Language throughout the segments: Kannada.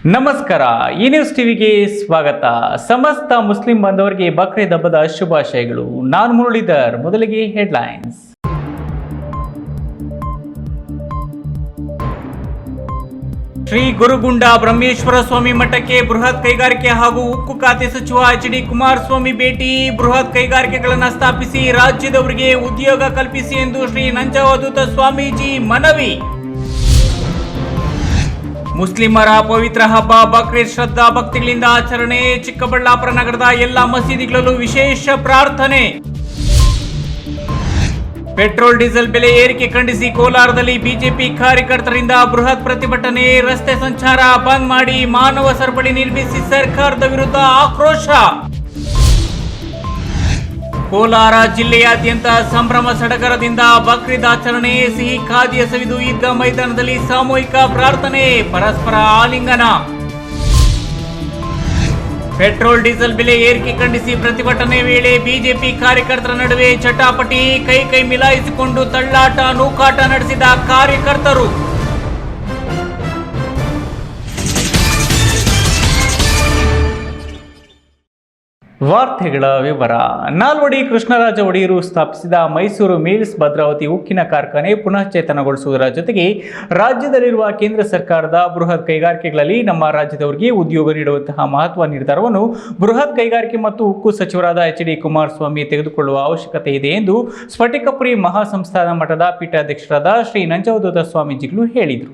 ನಮಸ್ಕಾರ, ಈ ನ್ಯೂಸ್ ಟಿವಿಗೆ ಸ್ವಾಗತ. ಸಮಸ್ತ ಮುಸ್ಲಿಂ ಬಾಂಧವರಿಗೆ ಬಕ್ರೀದ್ ಹಬ್ಬದ ಶುಭಾಶಯಗಳು. ನಾನು ಮುರಳೀಧರ್. ಮೊದಲಿಗೆ ಹೆಡ್ಲೈನ್ಸ್. ಶ್ರೀ ಗುರುಗುಂಡ ಬ್ರಹ್ಮೇಶ್ವರ ಸ್ವಾಮಿ ಮಠಕ್ಕೆ ಬೃಹತ್ ಕೈಗಾರಿಕೆ ಹಾಗೂ ಉಕ್ಕು ಖಾತೆ ಸಚಿವ ಎಚ್.ಡಿ. ಕುಮಾರಸ್ವಾಮಿ ಭೇಟಿ. ಬೃಹತ್ ಕೈಗಾರಿಕೆಗಳನ್ನು ಸ್ಥಾಪಿಸಿ ರಾಜ್ಯದವರಿಗೆ ಉದ್ಯೋಗ ಕಲ್ಪಿಸಿ ಎಂದು ಶ್ರೀ ನಂಜಾವಧೂತ ಸ್ವಾಮೀಜಿ ಮನವಿ. ಮುಸ್ಲಿಮರ ಪವಿತ್ರ ಹಬ್ಬ ಬಕ್ರೀದ್ ಶ್ರದ್ಧಾ ಭಕ್ತಿಗಳಿಂದ ಆಚರಣೆ. ಚಿಕ್ಕಬಳ್ಳಾಪುರ ನಗರದ ಎಲ್ಲ ಮಸೀದಿಗಳಲ್ಲೂ ವಿಶೇಷ ಪ್ರಾರ್ಥನೆ. ಪೆಟ್ರೋಲ್ ಡೀಸೆಲ್ ಬೆಲೆ ಏರಿಕೆ ಖಂಡಿಸಿ ಕೋಲಾರದಲ್ಲಿ ಬಿಜೆಪಿ ಕಾರ್ಯಕರ್ತರಿಂದ ಬೃಹತ್ ಪ್ರತಿಭಟನೆ. ರಸ್ತೆ ಸಂಚಾರ ಬಂದ್ ಮಾಡಿ ಮಾನವ ಸರಪಳಿ ನಿರ್ಮಿಸಿ ಸರ್ಕಾರದ ವಿರುದ್ಧ ಆಕ್ರೋಶ. ಕೋಲಾರ ಜಿಲ್ಲೆಯಾದ್ಯಂತ ಸಂಭ್ರಮ ಸಡಗರದಿಂದ ಬಕ್ರೀದ್ ಆಚರಣೆ. ಸಿಹಿ ಖಾದ್ಯ ಸವಿದು ಈದ್ಗಾ ಮೈದಾನದಲ್ಲಿ ಸಾಮೂಹಿಕ ಪ್ರಾರ್ಥನೆ, ಪರಸ್ಪರ ಆಲಿಂಗನ. ಪೆಟ್ರೋಲ್ ಡೀಸೆಲ್ ಬೆಲೆ ಏರಿಕೆ ಖಂಡಿಸಿ ಪ್ರತಿಭಟನೆ ವೇಳೆ ಬಿಜೆಪಿ ಕಾರ್ಯಕರ್ತರ ನಡುವೆ ಚಟಾಪಟಿ. ಕೈ ಮಿಲಾಯಿಸಿಕೊಂಡು ತಳ್ಳಾಟ ನೂಕಾಟ ನಡೆಸಿದ ಕಾರ್ಯಕರ್ತರು. ವಾರ್ತೆಗಳ ವಿವರ. ನಾಲ್ವಡಿ ಕೃಷ್ಣರಾಜ ಒಡೆಯರು ಸ್ಥಾಪಿಸಿದ ಮೈಸೂರು ಮಿಲ್ಸ್ ಭದ್ರಾವತಿ ಉಕ್ಕಿನ ಕಾರ್ಖಾನೆ ಪುನಶ್ಚೇತನಗೊಳಿಸುವುದರ ಜೊತೆಗೆ ರಾಜ್ಯದಲ್ಲಿರುವ ಕೇಂದ್ರ ಸರ್ಕಾರದ ಬೃಹತ್ ಕೈಗಾರಿಕೆಗಳಲ್ಲಿ ನಮ್ಮ ರಾಜ್ಯದವರಿಗೆ ಉದ್ಯೋಗ ನೀಡುವಂತಹ ಮಹತ್ವ ನಿರ್ಧಾರವನ್ನು ಬೃಹತ್ ಕೈಗಾರಿಕೆ ಮತ್ತು ಉಕ್ಕು ಸಚಿವರಾದ ಎಚ್.ಡಿ. ಕುಮಾರಸ್ವಾಮಿ ತೆಗೆದುಕೊಳ್ಳುವ ಅವಶ್ಯಕತೆ ಇದೆ ಎಂದು ಸ್ಫಟಿಕಪುರಿ ಮಹಾಸಂಸ್ಥಾನ ಮಠದ ಪೀಠಾಧ್ಯಕ್ಷರಾದ ಶ್ರೀ ನಂಜಾವಧೂತ ಸ್ವಾಮೀಜಿಗಳು ಹೇಳಿದರು.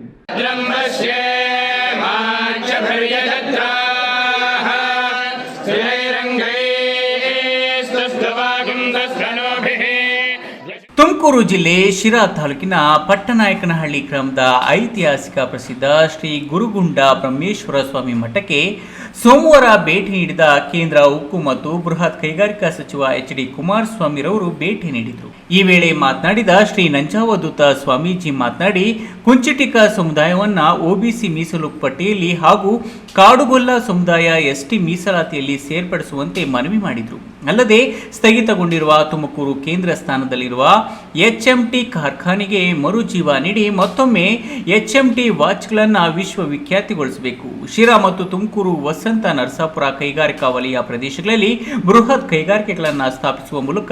ತುಮಕೂರು ಜಿಲ್ಲೆ ಶಿರಾ ತಾಲೂಕಿನ ಪಟ್ಟನಾಯಕನಹಳ್ಳಿ ಗ್ರಾಮದ ಐತಿಹಾಸಿಕ ಪ್ರಸಿದ್ಧ ಶ್ರೀ ಗುರುಗುಂಡ ಬ್ರಹ್ಮೇಶ್ವರ ಸ್ವಾಮಿ ಮಠಕ್ಕೆ ಸೋಮವಾರ ಭೇಟಿ ನೀಡಿದ ಕೇಂದ್ರ ಉಕ್ಕು ಮತ್ತು ಬೃಹತ್ ಕೈಗಾರಿಕಾ ಸಚಿವ ಎಚ್.ಡಿ. ಕುಮಾರಸ್ವಾಮಿರವರು ಭೇಟಿ ನೀಡಿದರು. ಈ ವೇಳೆ ಮಾತನಾಡಿದ ಶ್ರೀ ನಂಜಾವಧೂತ ಸ್ವಾಮೀಜಿ ಮಾತನಾಡಿ, ಕುಂಚಿಟಿಕ ಸಮುದಾಯವನ್ನ ಒಬಿಸಿ ಮೀಸಲು ಪಟ್ಟಿಯಲ್ಲಿ ಹಾಗೂ ಕಾಡುಗೊಲ್ಲ ಸಮುದಾಯ ಎಸ್ಟಿ ಮೀಸಲಾತಿಯಲ್ಲಿ ಸೇರ್ಪಡಿಸುವಂತೆ ಮನವಿ ಮಾಡಿದರು. ಅಲ್ಲದೆ ಸ್ಥಗಿತಗೊಂಡಿರುವ ತುಮಕೂರು ಕೇಂದ್ರ ಸ್ಥಾನದಲ್ಲಿರುವ ಎಚ್ಎಂಟಿ ಕಾರ್ಖಾನೆಗೆ ಮರುಜೀವ ನೀಡಿ ಮತ್ತೊಮ್ಮೆ ಎಚ್ಎಂಟಿ ವಾಚ್ಗಳನ್ನು ವಿಶ್ವವಿಖ್ಯಾತಿಗೊಳಿಸಬೇಕು. ಶಿರಾ ಮತ್ತು ತುಮಕೂರು, ವಸಂತ ನರಸಾಪುರ ಕೈಗಾರಿಕಾ ವಲಯ ಪ್ರದೇಶಗಳಲ್ಲಿ ಬೃಹತ್ ಕೈಗಾರಿಕೆಗಳನ್ನು ಸ್ಥಾಪಿಸುವ ಮೂಲಕ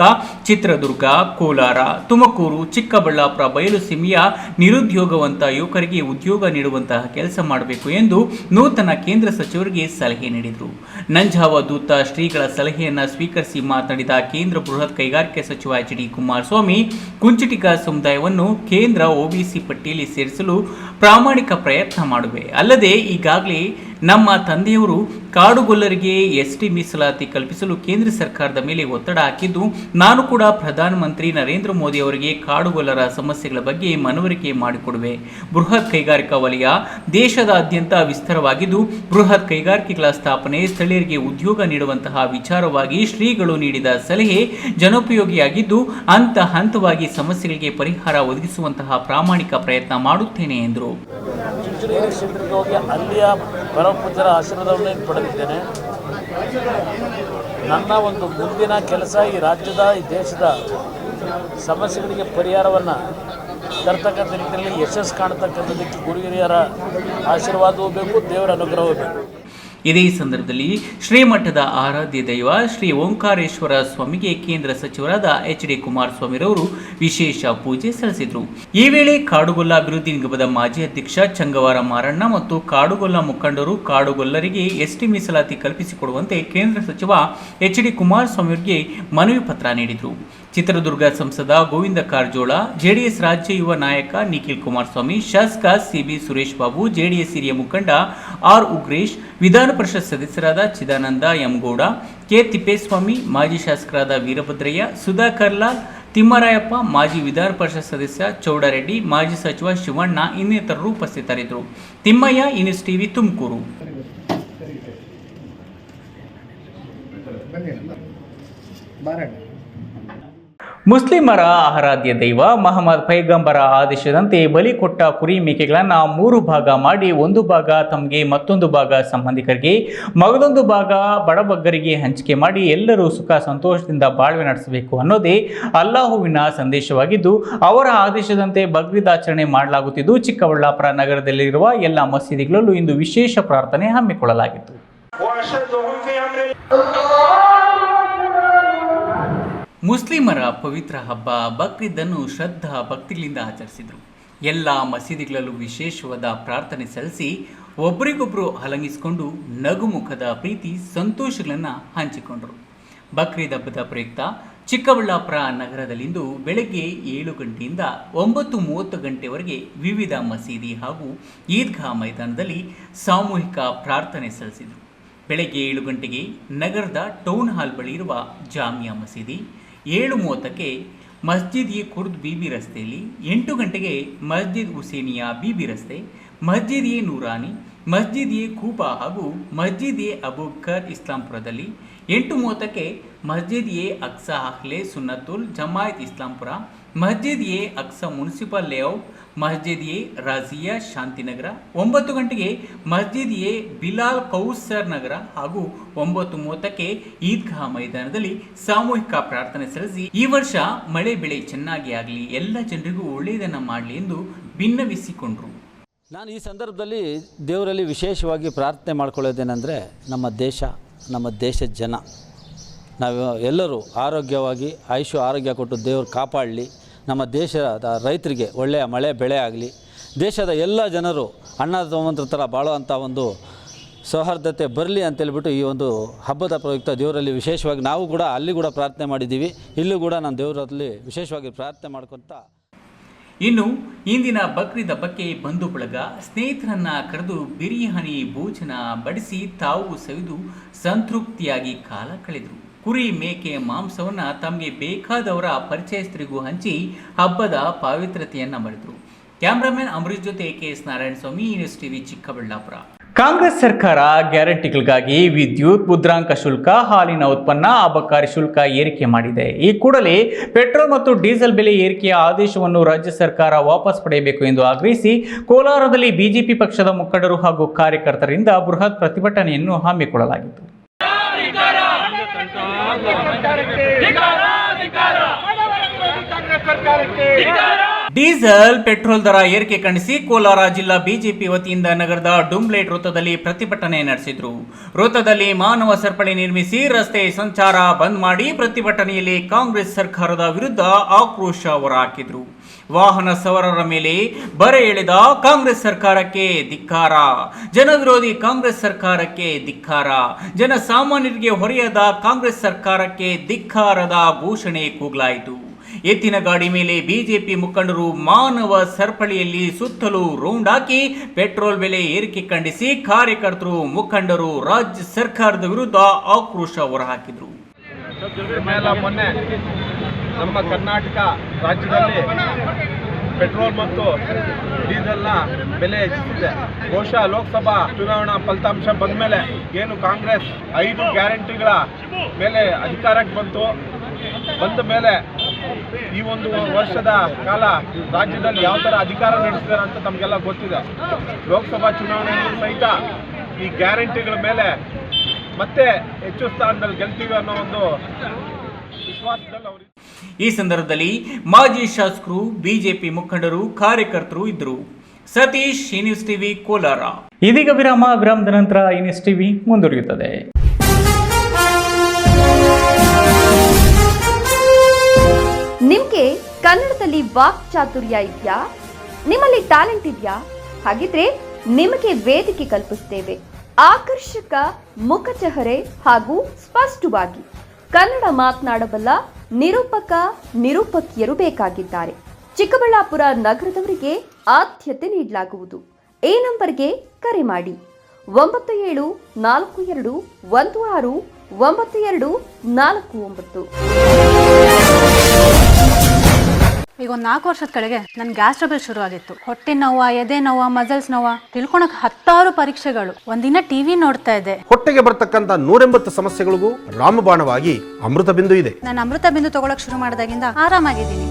ಚಿತ್ರದುರ್ಗ, ಕೋಲಾರ, ತುಮಕೂರು, ಚಿಕ್ಕಬಳ್ಳಾಪುರ ಬಯಲು ಸೀಮೆಯ ನಿರುದ್ಯೋಗವಂತ ಯುವಕರಿಗೆ ಉದ್ಯೋಗ ನೀಡುವಂತಹ ಕೆಲಸ ಮಾಡಬೇಕು ಎಂದು ನೂತನ ಕೇಂದ್ರ ಸಚಿವರಿಗೆ ಸಲಹೆ ನೀಡಿದರು. ನಂಜಾವಧೂತ ಶ್ರೀಗಳ ಸಲಹೆಯನ್ನು ಸ್ವೀಕರಿಸಿ ಮಾತನಾಡಿದ ಕೇಂದ್ರ ಬೃಹತ್ ಕೈಗಾರಿಕೆ ಸಚಿವ ಎಚ್.ಡಿ. ಕುಮಾರಸ್ವಾಮಿ, ಕುಂಚಿಟಿಕ ಸಮುದಾಯವನ್ನು ಕೇಂದ್ರ ಒಬಿಸಿ ಪಟ್ಟಿಯಲ್ಲಿ ಸೇರಿಸಲು ಪ್ರಾಮಾಣಿಕ ಪ್ರಯತ್ನ ಮಾಡುವೆ. ಅಲ್ಲದೆ ಈಗಾಗಲೇ ನಮ್ಮ ತಂದೆಯವರು ಕಾಡುಗೊಲ್ಲರಿಗೆ ಎಸ್ಟಿ ಮೀಸಲಾತಿ ಕಲ್ಪಿಸಲು ಕೇಂದ್ರ ಸರ್ಕಾರದ ಮೇಲೆ ಒತ್ತಡ ಹಾಕಿದ್ದು, ನಾನು ಕೂಡ ಪ್ರಧಾನಮಂತ್ರಿ ನರೇಂದ್ರ ಮೋದಿ ಅವರಿಗೆ ಕಾಡುಗೊಲ್ಲರ ಸಮಸ್ಯೆಗಳ ಬಗ್ಗೆ ಮನವರಿಕೆ ಮಾಡಿಕೊಡುವೆ. ಬೃಹತ್ ಕೈಗಾರಿಕಾ ವಲಯ ದೇಶದಾದ್ಯಂತ ವಿಸ್ತಾರವಾಗಿದ್ದು, ಬೃಹತ್ ಕೈಗಾರಿಕೆಗಳ ಸ್ಥಾಪನೆ ಸ್ಥಳೀಯರಿಗೆ ಉದ್ಯೋಗ ನೀಡುವಂತಹ ವಿಚಾರವಾಗಿ ಶ್ರೀಗಳು ನೀಡಿದ ಸಲಹೆ ಜನೋಪಯೋಗಿಯಾಗಿದ್ದು, ಹಂತವಾಗಿ ಸಮಸ್ಯೆಗಳಿಗೆ ಪರಿಹಾರ ಒದಗಿಸುವಂತಹ ಪ್ರಾಮಾಣಿಕ ಪ್ರಯತ್ನ ಮಾಡುತ್ತೇನೆ ಎಂದರು. ಅಲ್ಲಿಯ ಪರಮಪೂಜ್ಯರ ಆಶೀರ್ವಾದವನ್ನು ಪಡೆದಿದ್ದೇನೆ. ನನ್ನ ಒಂದು ಮುಂದಿನ ಕೆಲಸ ಈ ರಾಜ್ಯದ, ಈ ದೇಶದ ಸಮಸ್ಯೆಗಳಿಗೆ ಪರಿಹಾರವನ್ನು ತರ್ತಕ್ಕಂಥ ನಿಟ್ಟಿನಲ್ಲಿ ಯಶಸ್ಸು ಕಾಣತಕ್ಕಂಥದ್ದಕ್ಕೆ ಗುರು ಹಿರಿಯರ ಆಶೀರ್ವಾದವೂ ಬೇಕು, ದೇವರ ಅನುಗ್ರಹವೂ ಬೇಕು. ಇದೇ ಸಂದರ್ಭದಲ್ಲಿ ಶ್ರೀಮಠದ ಆರಾಧ್ಯ ದೈವ ಶ್ರೀ ಓಂಕಾರೇಶ್ವರ ಸ್ವಾಮಿಗೆ ಕೇಂದ್ರ ಸಚಿವರಾದ ಎಚ್.ಡಿ. ಕುಮಾರಸ್ವಾಮಿರವರು ವಿಶೇಷ ಪೂಜೆ ಸಲ್ಲಿಸಿದರು. ಈ ವೇಳೆ ಕಾಡುಗೊಲ್ಲ ಅಭಿವೃದ್ಧಿ ನಿಗಮದ ಮಾಜಿ ಅಧ್ಯಕ್ಷ ಚಂಗವಾರ ಮಾರಣ್ಣ ಮತ್ತು ಕಾಡುಗೊಲ್ಲ ಮುಖಂಡರು ಕಾಡುಗೊಲ್ಲರಿಗೆ ಎಸ್ಟಿ ಮೀಸಲಾತಿ ಕಲ್ಪಿಸಿಕೊಡುವಂತೆ ಕೇಂದ್ರ ಸಚಿವ ಎಚ್.ಡಿ. ಕುಮಾರಸ್ವಾಮಿಯವರಿಗೆ ಮನವಿ ಪತ್ರ ನೀಡಿದರು. ಚಿತ್ರದುರ್ಗ ಸಂಸದ ಗೋವಿಂದ ಕಾರಜೋಳ, ಜೆಡಿಎಸ್ ರಾಜ್ಯ ಯುವ ನಾಯಕ ನಿಖಿಲ್ ಕುಮಾರಸ್ವಾಮಿ, ಶಾಸಕ ಸಿ.ಬಿ. ಸುರೇಶ್ ಬಾಬು, ಜೆಡಿಎಸ್ ಹಿರಿಯ ಮುಖಂಡ ಆರ್. ಉಗ್ರೇಶ್, ವಿಧಾನ ಪರಿಷತ್ ಸದಸ್ಯರಾದ ಚಿದಾನಂದ ಎಂಗೌಡ, ಕೆ. ತಿಪ್ಪೇಸ್ವಾಮಿ, ಮಾಜಿ ಶಾಸಕರಾದ ವೀರಭದ್ರಯ್ಯ, ಸುಧಾಕರ್ ಲಾಲ್, ತಿಮ್ಮರಾಯಪ್ಪ, ಮಾಜಿ ವಿಧಾನ ಪರಿಷತ್ ಸದಸ್ಯ ಚೌಡರೆಡ್ಡಿ, ಮಾಜಿ ಸಚಿವ ಶಿವಣ್ಣ ಇನ್ನಿತರರು ಉಪಸ್ಥಿತರಿದ್ದರು. ತಿಮ್ಮಯ್ಯ, ಈ ನ್ಯೂಸ್ ಟಿವಿ, ತುಮಕೂರು. ಮುಸ್ಲಿಮರ ಆರಾಧ್ಯ ದೈವ ಮಹಮ್ಮದ್ ಪೈಗಂಬರ ಆದೇಶದಂತೆ ಬಲಿ ಕೊಟ್ಟ ಕುರಿ ಮೇಕೆಗಳನ್ನು 3 ಭಾಗ ಮಾಡಿ 1 ಭಾಗ ತಮಗೆ, ಮತ್ತೊಂದು ಭಾಗ ಸಂಬಂಧಿಕರಿಗೆ, ಮಗದೊಂದು ಭಾಗ ಬಡಬಗ್ಗರಿಗೆ ಹಂಚಿಕೆ ಮಾಡಿ ಎಲ್ಲರೂ ಸುಖ ಸಂತೋಷದಿಂದ ಬಾಳ್ವೆ ನಡೆಸಬೇಕು ಅನ್ನೋದೇ ಅಲ್ಲಾಹುವಿನ ಸಂದೇಶವಾಗಿದ್ದು, ಅವರ ಆದೇಶದಂತೆ ಬಕ್ರೀದ್ ಆಚರಣೆ ಮಾಡಲಾಗುತ್ತಿದ್ದು, ಚಿಕ್ಕಬಳ್ಳಾಪುರ ನಗರದಲ್ಲಿರುವ ಎಲ್ಲ ಮಸೀದಿಗಳಲ್ಲೂ ಇಂದು ವಿಶೇಷ ಪ್ರಾರ್ಥನೆ ಹಮ್ಮಿಕೊಳ್ಳಲಾಗಿತ್ತು. ಮುಸ್ಲಿಮರ ಪವಿತ್ರ ಹಬ್ಬ ಬಕ್ರೀದನ್ನು ಶ್ರದ್ಧಾ ಭಕ್ತಿಗಳಿಂದ ಆಚರಿಸಿದರು. ಎಲ್ಲ ಮಸೀದಿಗಳಲ್ಲೂ ವಿಶೇಷವಾದ ಪ್ರಾರ್ಥನೆ ಸಲ್ಲಿಸಿ ಒಬ್ಬರಿಗೊಬ್ಬರು ಹಲಂಗಿಸಿಕೊಂಡು ನಗುಮುಖದ ಪ್ರೀತಿ ಸಂತೋಷಗಳನ್ನು ಹಂಚಿಕೊಂಡರು. ಬಕ್ರೀದ್ ಹಬ್ಬದ ಪ್ರಯುಕ್ತ ಚಿಕ್ಕಬಳ್ಳಾಪುರ ನಗರದಲ್ಲಿಂದು ಬೆಳಗ್ಗೆ 7 ಗಂಟೆಯಿಂದ 9:30 ಗಂಟೆವರೆಗೆ ವಿವಿಧ ಮಸೀದಿ ಹಾಗೂ ಈದ್ಗಾ ಮೈದಾನದಲ್ಲಿ ಸಾಮೂಹಿಕ ಪ್ರಾರ್ಥನೆ ಸಲ್ಲಿಸಿದರು. ಬೆಳಗ್ಗೆ 7 ಗಂಟೆಗೆ ನಗರದ ಟೌನ್ ಹಾಲ್ ಬಳಿ ಇರುವ ಜಾಮಿಯಾ ಮಸೀದಿ, 7:30ಕ್ಕೆ ಮಸ್ಜಿದ್ ಎ ಕುರ್ದ್ ಬೀಬಿ ರಸ್ತೆಯಲ್ಲಿ, 8 ಗಂಟೆಗೆ ಮಸ್ಜಿದ್ ಹುಸೇನಿಯಾ ಬೀಬಿ ರಸ್ತೆ, ಮಸ್ಜಿದ್ ಎ ನೂರಾನಿ, ಮಸ್ಜಿದ್ ಎ ಕೂಬಾ ಹಾಗೂ ಮಸ್ಜಿದ್ ಎ ಅಬೂಬಕರ್ ಇಸ್ಲಾಂಪುರದಲ್ಲಿ, 8:30ಕ್ಕೆ ಮಸ್ಜಿದ್ ಎ ಅಕ್ಸಾ ಅಹ್ಲೆ ಸುನ್ನತುಲ್ ಜಮಾಯತ್ ಇಸ್ಲಾಂಪುರ, ಮಸ್ಜಿದ್ ಎ ಅಕ್ಸಾ ಮುನ್ಸಿಪಲ್ ಲೇಔಟ್, ಮಸ್ಜಿದ್ ಎ ರಾಜಿಯಾ ಶಾಂತಿನಗರ, 9 ಗಂಟೆಗೆ ಮಸ್ಜಿದ್ ಎ ಬಿಲಾಲ್ ಕೌಸರ್ ನಗರ ಹಾಗೂ 9:30ಕ್ಕೆ ಈದ್ಗಾ ಮೈದಾನದಲ್ಲಿ ಸಾಮೂಹಿಕ ಪ್ರಾರ್ಥನೆ ಸಲ್ಲಿಸಿ ಈ ವರ್ಷ ಮಳೆ ಬೆಳೆ ಚೆನ್ನಾಗಿ ಆಗಲಿ, ಎಲ್ಲ ಜನರಿಗೂ ಒಳ್ಳೆಯದನ್ನು ಮಾಡಲಿ ಎಂದು ಭಿನ್ನವಿಸಿಕೊಂಡರು. ನಾನು ಈ ಸಂದರ್ಭದಲ್ಲಿ ದೇವರಲ್ಲಿ ವಿಶೇಷವಾಗಿ ಪ್ರಾರ್ಥನೆ ಮಾಡ್ಕೊಳ್ಳೋದೇನೆಂದರೆ, ನಮ್ಮ ದೇಶ, ನಮ್ಮ ದೇಶದ ಜನ, ನಾವು ಎಲ್ಲರೂ ಆರೋಗ್ಯವಾಗಿ ಆರೋಗ್ಯ ಕೊಟ್ಟು ದೇವರು ಕಾಪಾಡಲಿ. ನಮ್ಮ ದೇಶದ ರೈತರಿಗೆ ಒಳ್ಳೆಯ ಮಳೆ ಬೆಳೆ ಆಗಲಿ. ದೇಶದ ಎಲ್ಲ ಜನರು ಅಣ್ಣ ತಮ್ಮಂದ್ರ ಥರ ಬಾಳುವಂಥ ಒಂದು ಸೌಹಾರ್ದತೆ ಬರಲಿ ಅಂತೇಳ್ಬಿಟ್ಟು ಈ ಒಂದು ಹಬ್ಬದ ಪ್ರಯುಕ್ತ ದೇವರಲ್ಲಿ ವಿಶೇಷವಾಗಿ ನಾವು ಕೂಡ ಅಲ್ಲಿ ಕೂಡ ಪ್ರಾರ್ಥನೆ ಮಾಡಿದ್ದೀವಿ. ಇಲ್ಲೂ ಕೂಡ ನಾನು ದೇವರಲ್ಲಿ ವಿಶೇಷವಾಗಿ ಪ್ರಾರ್ಥನೆ ಮಾಡ್ಕೊತ ಇನ್ನು ಇಂದಿನ ಬಕ್ರೀದ್ ಹಬ್ಬಕ್ಕೆ ಬಂಧು ಬಳಗ ಸ್ನೇಹಿತರನ್ನ ಕರೆದು ಬಿರಿಯಾನಿ ಭೋಜನ ಬಡಿಸಿ ತಾವು ಸವಿದು ಸಂತೃಪ್ತಿಯಾಗಿ ಕಾಲ ಕಳೆದರು. ಕುರಿ ಮೇಕೆ ಮಾಂಸವನ್ನು ತಮಗೆ ಬೇಕಾದವರ ಪರಿಚಯಸ್ಥರಿಗೂ ಹಂಚಿ ಹಬ್ಬದ ಪಾವಿತ್ರತೆಯನ್ನು ಮಾಡಿದರು. ಕ್ಯಾಮ್ರಾಮನ್ ಅಮರೀಶ್ ಜೊತೆ KS ನಾರಾಯಣ ಸ್ವಾಮಿ, ನ್ಯೂಸ್ ಟಿವಿ, ಚಿಕ್ಕಬಳ್ಳಾಪುರ. ಕಾಂಗ್ರೆಸ್ ಸರ್ಕಾರ ಗ್ಯಾರಂಟಿಗಳಿಗಾಗಿ ವಿದ್ಯುತ್, ಮುದ್ರಾಂಕ ಶುಲ್ಕ, ಹಾಲಿನ ಉತ್ಪನ್ನ, ಅಬಕಾರಿ ಶುಲ್ಕ ಏರಿಕೆ ಮಾಡಿದೆ. ಈ ಕೂಡಲೇ ಪೆಟ್ರೋಲ್ ಮತ್ತು ಡೀಸೆಲ್ ಬೆಲೆ ಏರಿಕೆಯ ಆದೇಶವನ್ನು ರಾಜ್ಯ ಸರ್ಕಾರ ವಾಪಸ್ ಪಡೆಯಬೇಕು ಎಂದು ಆಗ್ರಹಿಸಿ ಕೋಲಾರದಲ್ಲಿ ಬಿಜೆಪಿ ಪಕ್ಷದ ಮುಖಂಡರು ಹಾಗೂ ಕಾರ್ಯಕರ್ತರಿಂದ ಬೃಹತ್ ಪ್ರತಿಭಟನೆಯನ್ನು ಹಮ್ಮಿಕೊಳ್ಳಲಾಗಿತ್ತು. ಡೀಸೆಲ್, ಪೆಟ್ರೋಲ್ ದರ ಏರಿಕೆ ಖಂಡಿಸಿ ಕೋಲಾರ ಜಿಲ್ಲಾ ಬಿಜೆಪಿ ವತಿಯಿಂದ ನಗರದ ಡುಂಬ್ಲೇಟ್ ವೃತ್ತದಲ್ಲಿ ಪ್ರತಿಭಟನೆ ನಡೆಸಿದ್ರು. ವೃತ್ತದಲ್ಲಿ ಮಾನವ ಸರಪಳಿ ನಿರ್ಮಿಸಿ ರಸ್ತೆ ಸಂಚಾರ ಬಂದ್ ಮಾಡಿ ಪ್ರತಿಭಟನೆಯಲ್ಲಿ ಕಾಂಗ್ರೆಸ್ ಸರ್ಕಾರದ ವಿರುದ್ಧ ಆಕ್ರೋಶ ಹೊರಹಾಕಿದ್ರು. ವಾಹನ ಸವಾರರ ಮೇಲೆ ಬರೆ ಎಳೆದ ಕಾಂಗ್ರೆಸ್ ಸರ್ಕಾರಕ್ಕೆ ಧಿಕ್ಕಾರ, ಜನವಿರೋಧಿ ಕಾಂಗ್ರೆಸ್ ಸರ್ಕಾರಕ್ಕೆ ಧಿಕ್ಕಾರ, ಜನಸಾಮಾನ್ಯರಿಗೆ ಹೊರೆಯದ ಕಾಂಗ್ರೆಸ್ ಸರ್ಕಾರಕ್ಕೆ ಧಿಕ್ಕಾರದ ಘೋಷಣೆ ಕೂಗಲಾಯಿತು. ಎತ್ತಿನ ಗಾಡಿ ಮೇಲೆ ಬಿಜೆಪಿ ಮುಖಂಡರು ಮಾನವ ಸರಪಳಿಯಲ್ಲಿ ಸುತ್ತಲೂ ರೌಂಡ್ ಹಾಕಿ ಪೆಟ್ರೋಲ್ ಬೆಲೆ ಏರಿಕೆ ಖಂಡಿಸಿ ಕಾರ್ಯಕರ್ತರು, ಮುಖಂಡರು ರಾಜ್ಯ ಸರ್ಕಾರದ ವಿರುದ್ಧ ಆಕ್ರೋಶ ಹೊರಹಾಕಿದರು. ಮೊನ್ನೆ ನಮ್ಮ ಕರ್ನಾಟಕ ರಾಜ್ಯದಲ್ಲಿ ಪೆಟ್ರೋಲ್ ಮತ್ತು ಡೀಸೆಲ್ನ ಬೆಲೆ ಹೆಚ್ಚಿಸಿದೆ. ಬಹುಶಃ ಲೋಕಸಭಾ ಚುನಾವಣಾ ಫಲಿತಾಂಶ ಬಂದ ಮೇಲೆ ಏನು ಕಾಂಗ್ರೆಸ್ 5 ಗ್ಯಾರಂಟಿಗಳ ಮೇಲೆ ಅಧಿಕಾರಕ್ಕೆ ಬಂದ ಮೇಲೆ ಈ ಒಂದು ವರ್ಷದ ಕಾಲ ರಾಜ್ಯದಲ್ಲಿ ಯಾವ ಥರ ಅಧಿಕಾರ ನಡೆಸಿದ್ದಾರೆ ಅಂತ ತಮಗೆಲ್ಲ ಗೊತ್ತಿದೆ. ಲೋಕಸಭಾ ಚುನಾವಣೆಯಲ್ಲಿ ಸಹಿತ ಈ ಗ್ಯಾರಂಟಿಗಳ ಮೇಲೆ ಮತ್ತೆ ಹೆಚ್ಚು ಸ್ಥಾನದಲ್ಲಿ ಗೆಲ್ತೀವಿ ಅನ್ನೋ ಒಂದು ವಿಶ್ವಾಸದಲ್ಲಿ ಅವರು. ಈ ಸಂದರ್ಭದಲ್ಲಿ ಮಾಜಿ ಶಾಸಕರು, ಬಿಜೆಪಿ ಮುಖಂಡರು, ಕಾರ್ಯಕರ್ತರು ಇದ್ದರು. Satish, news TV, Kolar. ಇದೀಗ ವಿರಾಮದ ನಂತರ ನ್ಯೂಸ್ ಟಿವಿ ಮುಂದುವರಿಯುತ್ತದೆ. ನಿಮ್ಗೆ ಕನ್ನಡದಲ್ಲಿ ವಾಕ್ ಚಾತುರ್ಯ ಇದೆಯಾ? ನಿಮ್ಮಲ್ಲಿ ಟ್ಯಾಲೆಂಟ್ ಇದೆಯಾ? ಹಾಗಿದ್ರೆ ನಿಮಗೆ ವೇದಿಕೆ ಕಲ್ಪಿಸ್ತೇವೆ. ಆಕರ್ಷಕ ಮುಖಚಹರೆ ಹಾಗೂ ಸ್ಪಷ್ಟವಾಗಿ ಕನ್ನಡ ಮಾತನಾಡಬಲ್ಲ ನಿರೂಪಕಿಯರು ಬೇಕಾಗಿದ್ದಾರೆ. ಚಿಕ್ಕಬಳ್ಳಾಪುರ ನಗರದವರಿಗೆ ಆದ್ಯತೆ ನೀಡಲಾಗುವುದು. ಈ ನಂಬರ್ಗೆ ಕರೆ ಮಾಡಿ 9742169249. ಈಗ ಒಂದು 4 ವರ್ಷದ ಕೆಳಗೆ ನನ್ನ ಗ್ಯಾಸ್ ಟ್ರಬಲ್ ಶುರು ಆಗಿತ್ತು. ಹೊಟ್ಟೆ ನೋವು, ಎದೆ ನೋವು, ಮಸಲ್ಸ್ ನೋವು, ತಿಳ್ಕೊಳಕ್ 10 ಪರೀಕ್ಷೆಗಳು. ಒಂದಿನ ಟಿವಿ ನೋಡ್ತಾ ಇದ್ದೆ. ಹೊಟ್ಟೆಗೆ ಬರ್ತಕ್ಕಂಥ 180 ಸಮಸ್ಯೆಗಳಿಗೂ ರಾಮಬಾಣವಾಗಿ ಅಮೃತ ಬಿಂದು ಇದೆ. ನಾನು ಅಮೃತ ಬಿಂದು ತಗೊಳಕ್ ಶುರು ಮಾಡಿದಾಗಿಂದ ಆರಾಮಾಗಿದ್ದೀನಿ.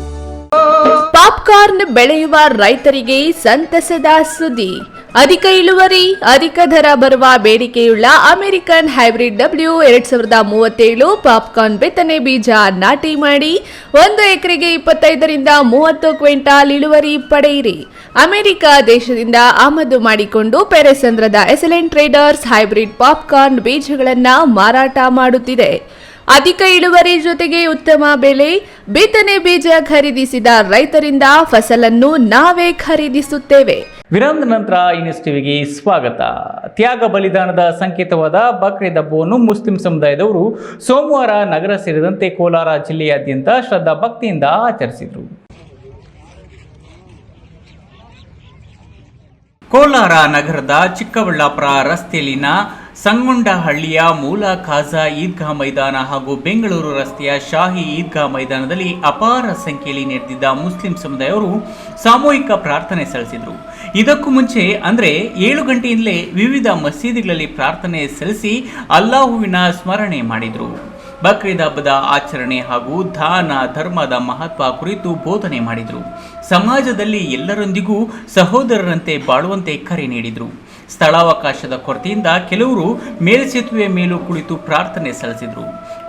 ಪಾಪ್ಕಾರ್ನ್ ಬೆಳೆಯುವ ರೈತರಿಗೆ ಸಂತಸದ ಸುದ್ದಿ. ಅಧಿಕ ಇಳುವರಿ, ಅಧಿಕ ದರ ಬರುವ ಬೇಡಿಕೆಯುಳ್ಳ ಅಮೆರಿಕನ್ ಹೈಬ್ರಿಡ್ W2037 ಪಾಪ್ಕಾರ್ನ್ ಬಿತ್ತನೆ ಬೀಜ ನಾಟಿ ಮಾಡಿ 1 ಎಕರೆಗೆ 25 ರಿಂದ 30 ಕ್ವಿಂಟಾಲ್ ಇಳುವರಿ ಪಡೆಯಿರಿ. ಅಮೆರಿಕ ದೇಶದಿಂದ ಆಮದು ಮಾಡಿಕೊಂಡು ಪೆರೆಸಂದ್ರದ ಎಸಲೆಂಟ್ ಟ್ರೇಡರ್ಸ್ ಹೈಬ್ರಿಡ್ ಪಾಪ್ಕಾರ್ನ್ ಬೀಜಗಳನ್ನು ಮಾರಾಟ ಮಾಡುತ್ತಿದೆ. ಅಧಿಕ ಇಳುವರಿ ಜೊತೆಗೆ ಉತ್ತಮ ಬೆಲೆ. ಬಿತ್ತನೆ ಬೀಜ ಖರೀದಿಸಿದ ರೈತರಿಂದ ಫಸಲನ್ನು ನಾವೇ ಖರೀದಿಸುತ್ತೇವೆ. ವಿರಾಮದ ನಂತರ ಇನ್ಯೂಸ್ ಟಿವಿಗೆ ಸ್ವಾಗತ. ತ್ಯಾಗ ಬಲಿದಾನದ ಸಂಕೇತವಾದ ಬಕ್ರೀದ್ ಹಬ್ಬವನ್ನು ಮುಸ್ಲಿಂ ಸಮುದಾಯದವರು ಸೋಮವಾರ ನಗರ ಸೇರಿದಂತೆ ಕೋಲಾರ ಜಿಲ್ಲೆಯಾದ್ಯಂತ ಶ್ರದ್ಧಾ ಭಕ್ತಿಯಿಂದ ಆಚರಿಸಿದರು. ಕೋಲಾರ ನಗರದ ಚಿಕ್ಕಬಳ್ಳಾಪುರ ರಸ್ತೆಯಲ್ಲಿನ ಸಂಗೊಂಡಹಳ್ಳಿಯ ಮೂಲ ಖಾಜಾ ಈದ್ಗಾ ಮೈದಾನ ಹಾಗೂ ಬೆಂಗಳೂರು ರಸ್ತೆಯ ಶಾಹಿ ಈದ್ಗಾ ಮೈದಾನದಲ್ಲಿ ಅಪಾರ ಸಂಖ್ಯೆಯಲ್ಲಿ ನೆರೆದಿದ್ದ ಮುಸ್ಲಿಂ ಸಮುದಾಯವರು ಸಾಮೂಹಿಕ ಪ್ರಾರ್ಥನೆ ಸಲ್ಲಿಸಿದರು. ಇದಕ್ಕೂ ಮುಂಚೆ ಅಂದರೆ 7 ಗಂಟೆಯಿಂದಲೇ ವಿವಿಧ ಮಸೀದಿಗಳಲ್ಲಿ ಪ್ರಾರ್ಥನೆ ಸಲ್ಲಿಸಿ ಅಲ್ಲಾಹುವಿನ ಸ್ಮರಣೆ ಮಾಡಿದರು. ಬಕ್ರೀದ್ ಹಬ್ಬದ ಆಚರಣೆ ಹಾಗೂ ದಾನ ಧರ್ಮದ ಮಹತ್ವ ಕುರಿತು ಬೋಧನೆ ಮಾಡಿದರು. ಸಮಾಜದಲ್ಲಿ ಎಲ್ಲರೊಂದಿಗೂ ಸಹೋದರರಂತೆ ಬಾಳುವಂತೆ ಕರೆ ನೀಡಿದರು. ಸ್ಥಳಾವಕಾಶದ ಕೊರತೆಯಿಂದ ಕೆಲವರು ಮೇಲ್ಸೇತುವೆ ಮೇಲೂ ಕುಳಿತು ಪ್ರಾರ್ಥನೆ ಸಲ್ಲಿಸಿದರು.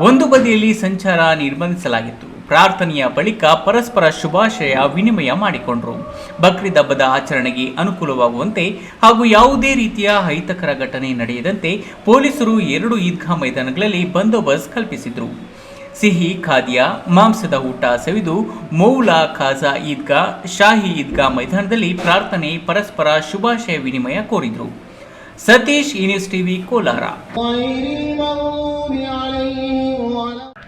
ಒಂದು ಬದಿಯಲ್ಲಿ ಸಂಚಾರ ನಿರ್ಬಂಧಿಸಲಾಗಿತ್ತು. ಪ್ರಾರ್ಥನೆಯ ಬಳಿಕ ಪರಸ್ಪರ ಶುಭಾಶಯ ವಿನಿಮಯ ಮಾಡಿಕೊಂಡರು. ಬಕ್ರೀದ್ ಹಬ್ಬದ ಆಚರಣೆಗೆ ಅನುಕೂಲವಾಗುವಂತೆ ಹಾಗೂ ಯಾವುದೇ ರೀತಿಯ ಅಹಿತಕರ ಘಟನೆ ನಡೆಯದಂತೆ ಪೊಲೀಸರು 2 ಈದ್ಗಾ ಮೈದಾನಗಳಲ್ಲಿ ಬಂದೋಬಸ್ತ್ ಕಲ್ಪಿಸಿದರು. ಸಿಹಿ ಖಾದ್ಯ, ಮಾಂಸದ ಊಟ ಸವಿದು ಮೌಲಾ ಖಾಜಾ ಈದ್ಗಾ, ಶಾಹಿ ಈದ್ಗಾ ಮೈದಾನದಲ್ಲಿ ಪ್ರಾರ್ಥನೆ, ಪರಸ್ಪರ ಶುಭಾಶಯ ವಿನಿಮಯ ಕೋರಿದರು. ಸತೀಶ್, ಇನ್ಯೂಸ್ ಟಿವಿ, ಕೋಲಾರ.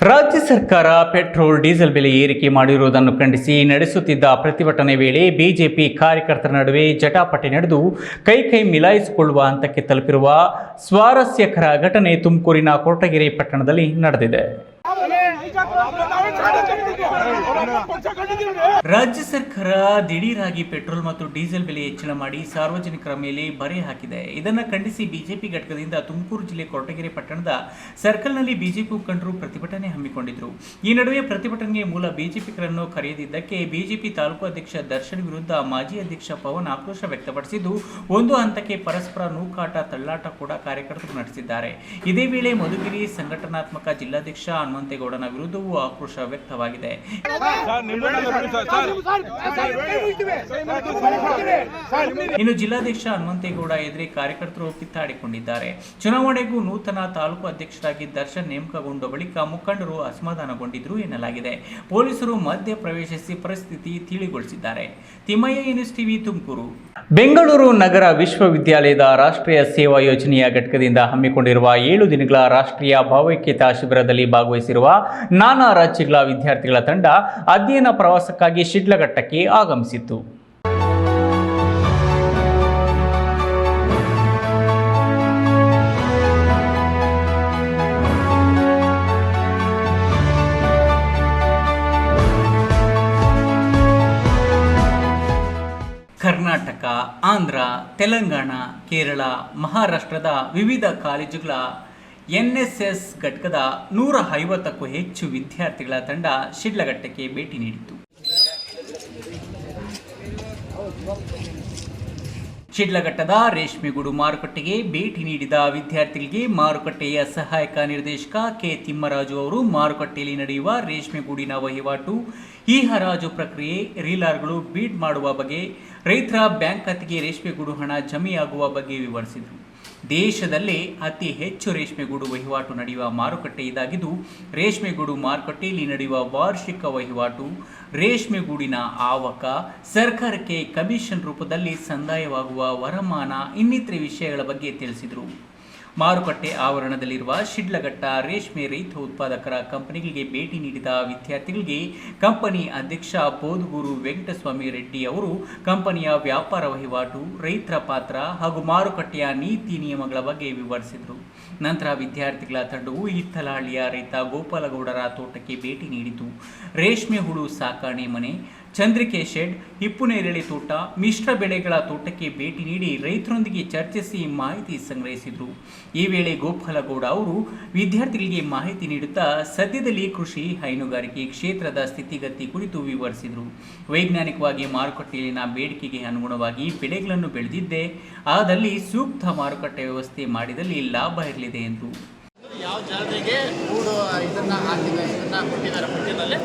ರಾಜ್ಯ ಸರ್ಕಾರ ಪೆಟ್ರೋಲ್, ಡೀಸೆಲ್ ಬೆಲೆ ಏರಿಕೆ ಮಾಡಿರುವುದನ್ನು ಖಂಡಿಸಿ ನಡೆಸುತ್ತಿದ್ದ ಪ್ರತಿಭಟನೆ ವೇಳೆ ಬಿಜೆಪಿ ಕಾರ್ಯಕರ್ತರ ನಡುವೆ ಜಟಾಪಟಿ ನಡೆದು ಕೈ ಮಿಲಾಯಿಸಿಕೊಳ್ಳುವ ಹಂತಕ್ಕೆ ತಲುಪಿರುವ ಸ್ವಾರಸ್ಯಕರ ಘಟನೆ ತುಮಕೂರಿನ ಕೊರಟಗೆರೆ ಪಟ್ಟಣದಲ್ಲಿ ನಡೆದಿದೆ. ರಾಜ್ಯ ಸರ್ಕಾರ ದಿಢೀರಾಗಿ ಪೆಟ್ರೋಲ್ ಮತ್ತು ಡೀಸೆಲ್ ಬೆಲೆ ಹೆಚ್ಚಳ ಮಾಡಿ ಸಾರ್ವಜನಿಕರ ಮೇಲೆ ಬರೆ ಹಾಕಿದೆ. ಇದನ್ನು ಖಂಡಿಸಿ ಬಿಜೆಪಿ ಘಟಕದಿಂದ ತುಮಕೂರು ಜಿಲ್ಲೆ ಕೊರಟಗೆರೆ ಪಟ್ಟಣದ ಸರ್ಕಲ್ನಲ್ಲಿ ಬಿಜೆಪಿ ಮುಖಂಡರು ಪ್ರತಿಭಟನೆ ಹಮ್ಮಿಕೊಂಡಿದ್ದರು. ಈ ನಡುವೆ ಪ್ರತಿಭಟನೆಗೆ ಮೂಲ ಬಿಜೆಪಿಗರನ್ನು ಕರೆಯದಿದ್ದಕ್ಕೆ ಬಿಜೆಪಿ ತಾಲೂಕು ಅಧ್ಯಕ್ಷ ದರ್ಶನ್ ವಿರುದ್ಧ ಮಾಜಿ ಅಧ್ಯಕ್ಷ ಪವನ್ ಆಕ್ರೋಶ ವ್ಯಕ್ತಪಡಿಸಿದ್ದು, ಒಂದು ಹಂತಕ್ಕೆ ಪರಸ್ಪರ ನೂಕಾಟ, ತಳ್ಳಾಟ ಕೂಡ ಕಾರ್ಯಕರ್ತರು ನಡೆಸಿದ್ದಾರೆ. ಇದೇ ವೇಳೆ ಮಧುಗಿರಿ ಸಂಘಟನಾತ್ಮಕ ಜಿಲ್ಲಾಧ್ಯಕ್ಷ ಹನುಮಂತೇಗೌಡನ ವಿರುದ್ಧವೂ ಆಕ್ರೋಶ ವ್ಯಕ್ತವಾಗಿದೆ. ಇನ್ನು ಜಿಲ್ಲಾಧ್ಯಕ್ಷ ಹನುಮಂತೇಗೌಡ ಎದುರೇ ಕಾರ್ಯಕರ್ತರು ಕಿತ್ತಾಡಿಕೊಂಡಿದ್ದಾರೆ. ಚುನಾವಣೆಗೂ ನೂತನ ತಾಲೂಕು ಅಧ್ಯಕ್ಷರಾಗಿ ದರ್ಶನ್ ನೇಮಕಗೊಂಡ ಬಳಿಕ ಮುಖಂಡರು ಅಸಮಾಧಾನಗೊಂಡಿದ್ರು ಎನ್ನಲಾಗಿದೆ. ಪೊಲೀಸರು ಮಧ್ಯ ಪ್ರವೇಶಿಸಿ ಪರಿಸ್ಥಿತಿ ತಿಳಿಗೊಳಿಸಿದ್ದಾರೆ. Thimmaiah, news TV, Tumakuru. ಬೆಂಗಳೂರು ನಗರ ವಿಶ್ವವಿದ್ಯಾಲಯದ ರಾಷ್ಟ್ರೀಯ ಸೇವಾ ಯೋಜನೆಯ ಘಟಕದಿಂದ ಹಮ್ಮಿಕೊಂಡಿರುವ 7 ದಿನಗಳ ರಾಷ್ಟ್ರೀಯ ಭಾವೈಕ್ಯತಾ ಶಿಬಿರದಲ್ಲಿ ಭಾಗವಹಿಸಿರುವ ನಾನಾ ರಾಜ್ಯಗಳ ವಿದ್ಯಾರ್ಥಿಗಳ ತಂಡ ಅಧ್ಯಯನ ಪ್ರವಾಸಕ್ಕಾಗಿ ಶಿಡ್ಲಘಟ್ಟಕ್ಕೆ ಆಗಮಿಸಿತ್ತು. ಕರ್ನಾಟಕ, ಆಂಧ್ರ, ತೆಲಂಗಾಣ, ಕೇರಳ, ಮಹಾರಾಷ್ಟ್ರದ ವಿವಿಧ ಕಾಲೇಜುಗಳ NSS ಘಟಕದ 150ಕ್ಕೂ ಹೆಚ್ಚು ವಿದ್ಯಾರ್ಥಿಗಳ ತಂಡ ಶಿಡ್ಲಘಟ್ಟಕ್ಕೆ ಭೇಟಿ ನೀಡಿತು. ಶಿಡ್ಲಘಟ್ಟದ ರೇಷ್ಮೆಗೂಡು ಮಾರುಕಟ್ಟೆಗೆ ಭೇಟಿ ನೀಡಿದ ವಿದ್ಯಾರ್ಥಿಗಳಿಗೆ ಮಾರುಕಟ್ಟೆಯ ಸಹಾಯಕ ನಿರ್ದೇಶಕ ಕೆ ತಿಮ್ಮರಾಜು ಅವರು ಮಾರುಕಟ್ಟೆಯಲ್ಲಿ ನಡೆಯುವ ರೇಷ್ಮೆಗೂಡಿನ ವಹಿವಾಟು, ಈ ಹರಾಜು ಪ್ರಕ್ರಿಯೆ, ರೀಲಾರ್ಗಳು ಬೀಡ್ ಮಾಡುವ ಬಗ್ಗೆ, ರೈತರ ಬ್ಯಾಂಕ್ ಖಾತೆಗೆ ರೇಷ್ಮೆಗೂಡು ಹಣ ಜಮೆಯಾಗುವ ಬಗ್ಗೆ ವಿವರಿಸಿದರು. ದೇಶದಲ್ಲೇ ಅತಿ ಹೆಚ್ಚು ರೇಷ್ಮೆಗೂಡು ವಹಿವಾಟು ನಡೆಯುವ ಮಾರುಕಟ್ಟೆ ಇದಾಗಿದ್ದು, ರೇಷ್ಮೆಗೂಡು ಮಾರುಕಟ್ಟೆಯಲ್ಲಿ ನಡೆಯುವ ವಾರ್ಷಿಕ ವಹಿವಾಟು, ರೇಷ್ಮೆಗೂಡಿನ ಆವಕ, ಸರ್ಕಾರಕ್ಕೆ ಕಮಿಷನ್ ರೂಪದಲ್ಲಿ ಸಂದಾಯವಾಗುವ ವರಮಾನ ಇನ್ನಿತರೆ ವಿಷಯಗಳ ಬಗ್ಗೆ ತಿಳಿಸಿದರು. ಮಾರುಕಟ್ಟೆ ಆವರಣದಲ್ಲಿರುವ ಶಿಡ್ಲಘಟ್ಟ ರೇಷ್ಮೆ ರೈತ ಉತ್ಪಾದಕರ ಕಂಪನಿಗಳಿಗೆ ಭೇಟಿ ನೀಡಿದ ವಿದ್ಯಾರ್ಥಿಗಳಿಗೆ ಕಂಪನಿ ಅಧ್ಯಕ್ಷ ಬೋಧಗೂರು ವೆಂಕಟಸ್ವಾಮಿ ರೆಡ್ಡಿ ಅವರು ಕಂಪನಿಯ ವ್ಯಾಪಾರ ವಹಿವಾಟು, ರೈತರ ಪಾತ್ರ ಹಾಗೂ ಮಾರುಕಟ್ಟೆಯ ನೀತಿ ನಿಯಮಗಳ ಬಗ್ಗೆ ವಿವರಿಸಿದರು. ನಂತರ ವಿದ್ಯಾರ್ಥಿಗಳ ತಂಡವು ಹಿತ್ತಲಹಳ್ಳಿಯ ರೈತ ಗೋಪಾಲಗೌಡರ ತೋಟಕ್ಕೆ ಭೇಟಿ ನೀಡಿತು. ರೇಷ್ಮೆ ಹುಳು ಸಾಕಾಣೆ ಮನೆ, ಚಂದ್ರಿಕೆ ಶೆಡ್, ಹಿಪ್ಪುನೇರಳೆ ತೋಟ, ಮಿಶ್ರ ಬೆಳೆಗಳ ತೋಟಕ್ಕೆ ಭೇಟಿ ನೀಡಿ ರೈತರೊಂದಿಗೆ ಚರ್ಚಿಸಿ ಮಾಹಿತಿ ಸಂಗ್ರಹಿಸಿದರು. ಈ ವೇಳೆ ಗೋಪಾಲಗೌಡ ಅವರು ವಿದ್ಯಾರ್ಥಿಗಳಿಗೆ ಮಾಹಿತಿ ನೀಡುತ್ತಾ ಸದ್ಯದಲ್ಲಿ ಕೃಷಿ, ಹೈನುಗಾರಿಕೆ ಕ್ಷೇತ್ರದ ಸ್ಥಿತಿಗತಿ ಕುರಿತು ವಿವರಿಸಿದರು. ವೈಜ್ಞಾನಿಕವಾಗಿ ಮಾರುಕಟ್ಟೆಯಲ್ಲಿನ ಬೇಡಿಕೆಗೆ ಅನುಗುಣವಾಗಿ ಬೆಳೆಗಳನ್ನು ಬೆಳೆದಿದ್ದೆ, ಆದಲ್ಲಿ ಸೂಕ್ತ ಮಾರುಕಟ್ಟೆ ವ್ಯವಸ್ಥೆ ಮಾಡಿದಲ್ಲಿ ಲಾಭ ಇರಲಿದೆ ಎಂದರು. ಯಾವ ಜಾಗಕ್ಕೆ ಗೂಡು ಇದನ್ನು ಹಾಕಿದ್ದಾರೆ, ಇದನ್ನು ಕೊಟ್ಟಿದ್ದಾರೆ ಪಟ್ಟಿನಲ್ಲಿ,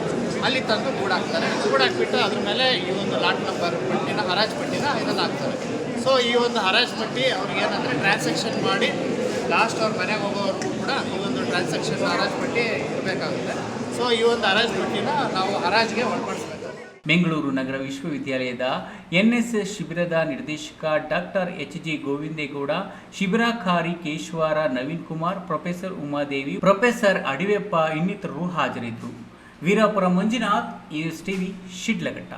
ಅಲ್ಲಿ ತಂದು ಗೂಡಾಕ್ತಾರೆ. ಗೂಡಾಕ್ಬಿಟ್ಟು ಅದ್ರ ಮೇಲೆ ಈ ಒಂದು ಲಾಟ್ ನಂಬರ್ ಪಟ್ಟಿನ, ಹರಾಜು ಪಟ್ಟಿನ ಇದನ್ನು ಹಾಕ್ತಾರೆ. ಸೊ ಈ ಒಂದು ಹರಾಜು ಪಟ್ಟಿ ಅವ್ರಿಗೆ ಏನಂದರೆ ಟ್ರಾನ್ಸಾಕ್ಷನ್ ಮಾಡಿ ಲಾಸ್ಟ್ ಅವ್ರ ಮನೆಗೆ ಹೋಗೋವರೆಗೂ ಕೂಡ ಈ ಒಂದು ಟ್ರಾನ್ಸಾಕ್ಷನ್ ಹರಾಜು ಪಟ್ಟಿ ಇರಬೇಕಾಗುತ್ತೆ. ಸೊ ಈ ಒಂದು ಹರಾಜು ಪಟ್ಟಿನ ನಾವು ಹರಾಜಿಗೆ ಒಳಪಡಿಸ್ಬೇಕು. ಬೆಂಗಳೂರು ನಗರ ವಿಶ್ವವಿದ್ಯಾಲಯದ ಎನ್ಎಸ್ಎಸ್ ಶಿಬಿರದ ನಿರ್ದೇಶಕ ಡಾಕ್ಟರ್ ಎಚ್.ಜಿ. ಗೋವಿಂದೇಗೌಡ, ಶಿಬಿರಾಕಾರಿ ಕೇಶವಾರ ನವೀನ್ ಕುಮಾರ್, ಪ್ರೊಫೆಸರ್ ಉಮಾದೇವಿ, ಪ್ರೊಫೆಸರ್ ಅಡಿವೆಪ್ಪ ಇನ್ನಿತರರು ಹಾಜರಿದ್ದರು. Veerapura Manjunath, news TV, Shidlaghatta.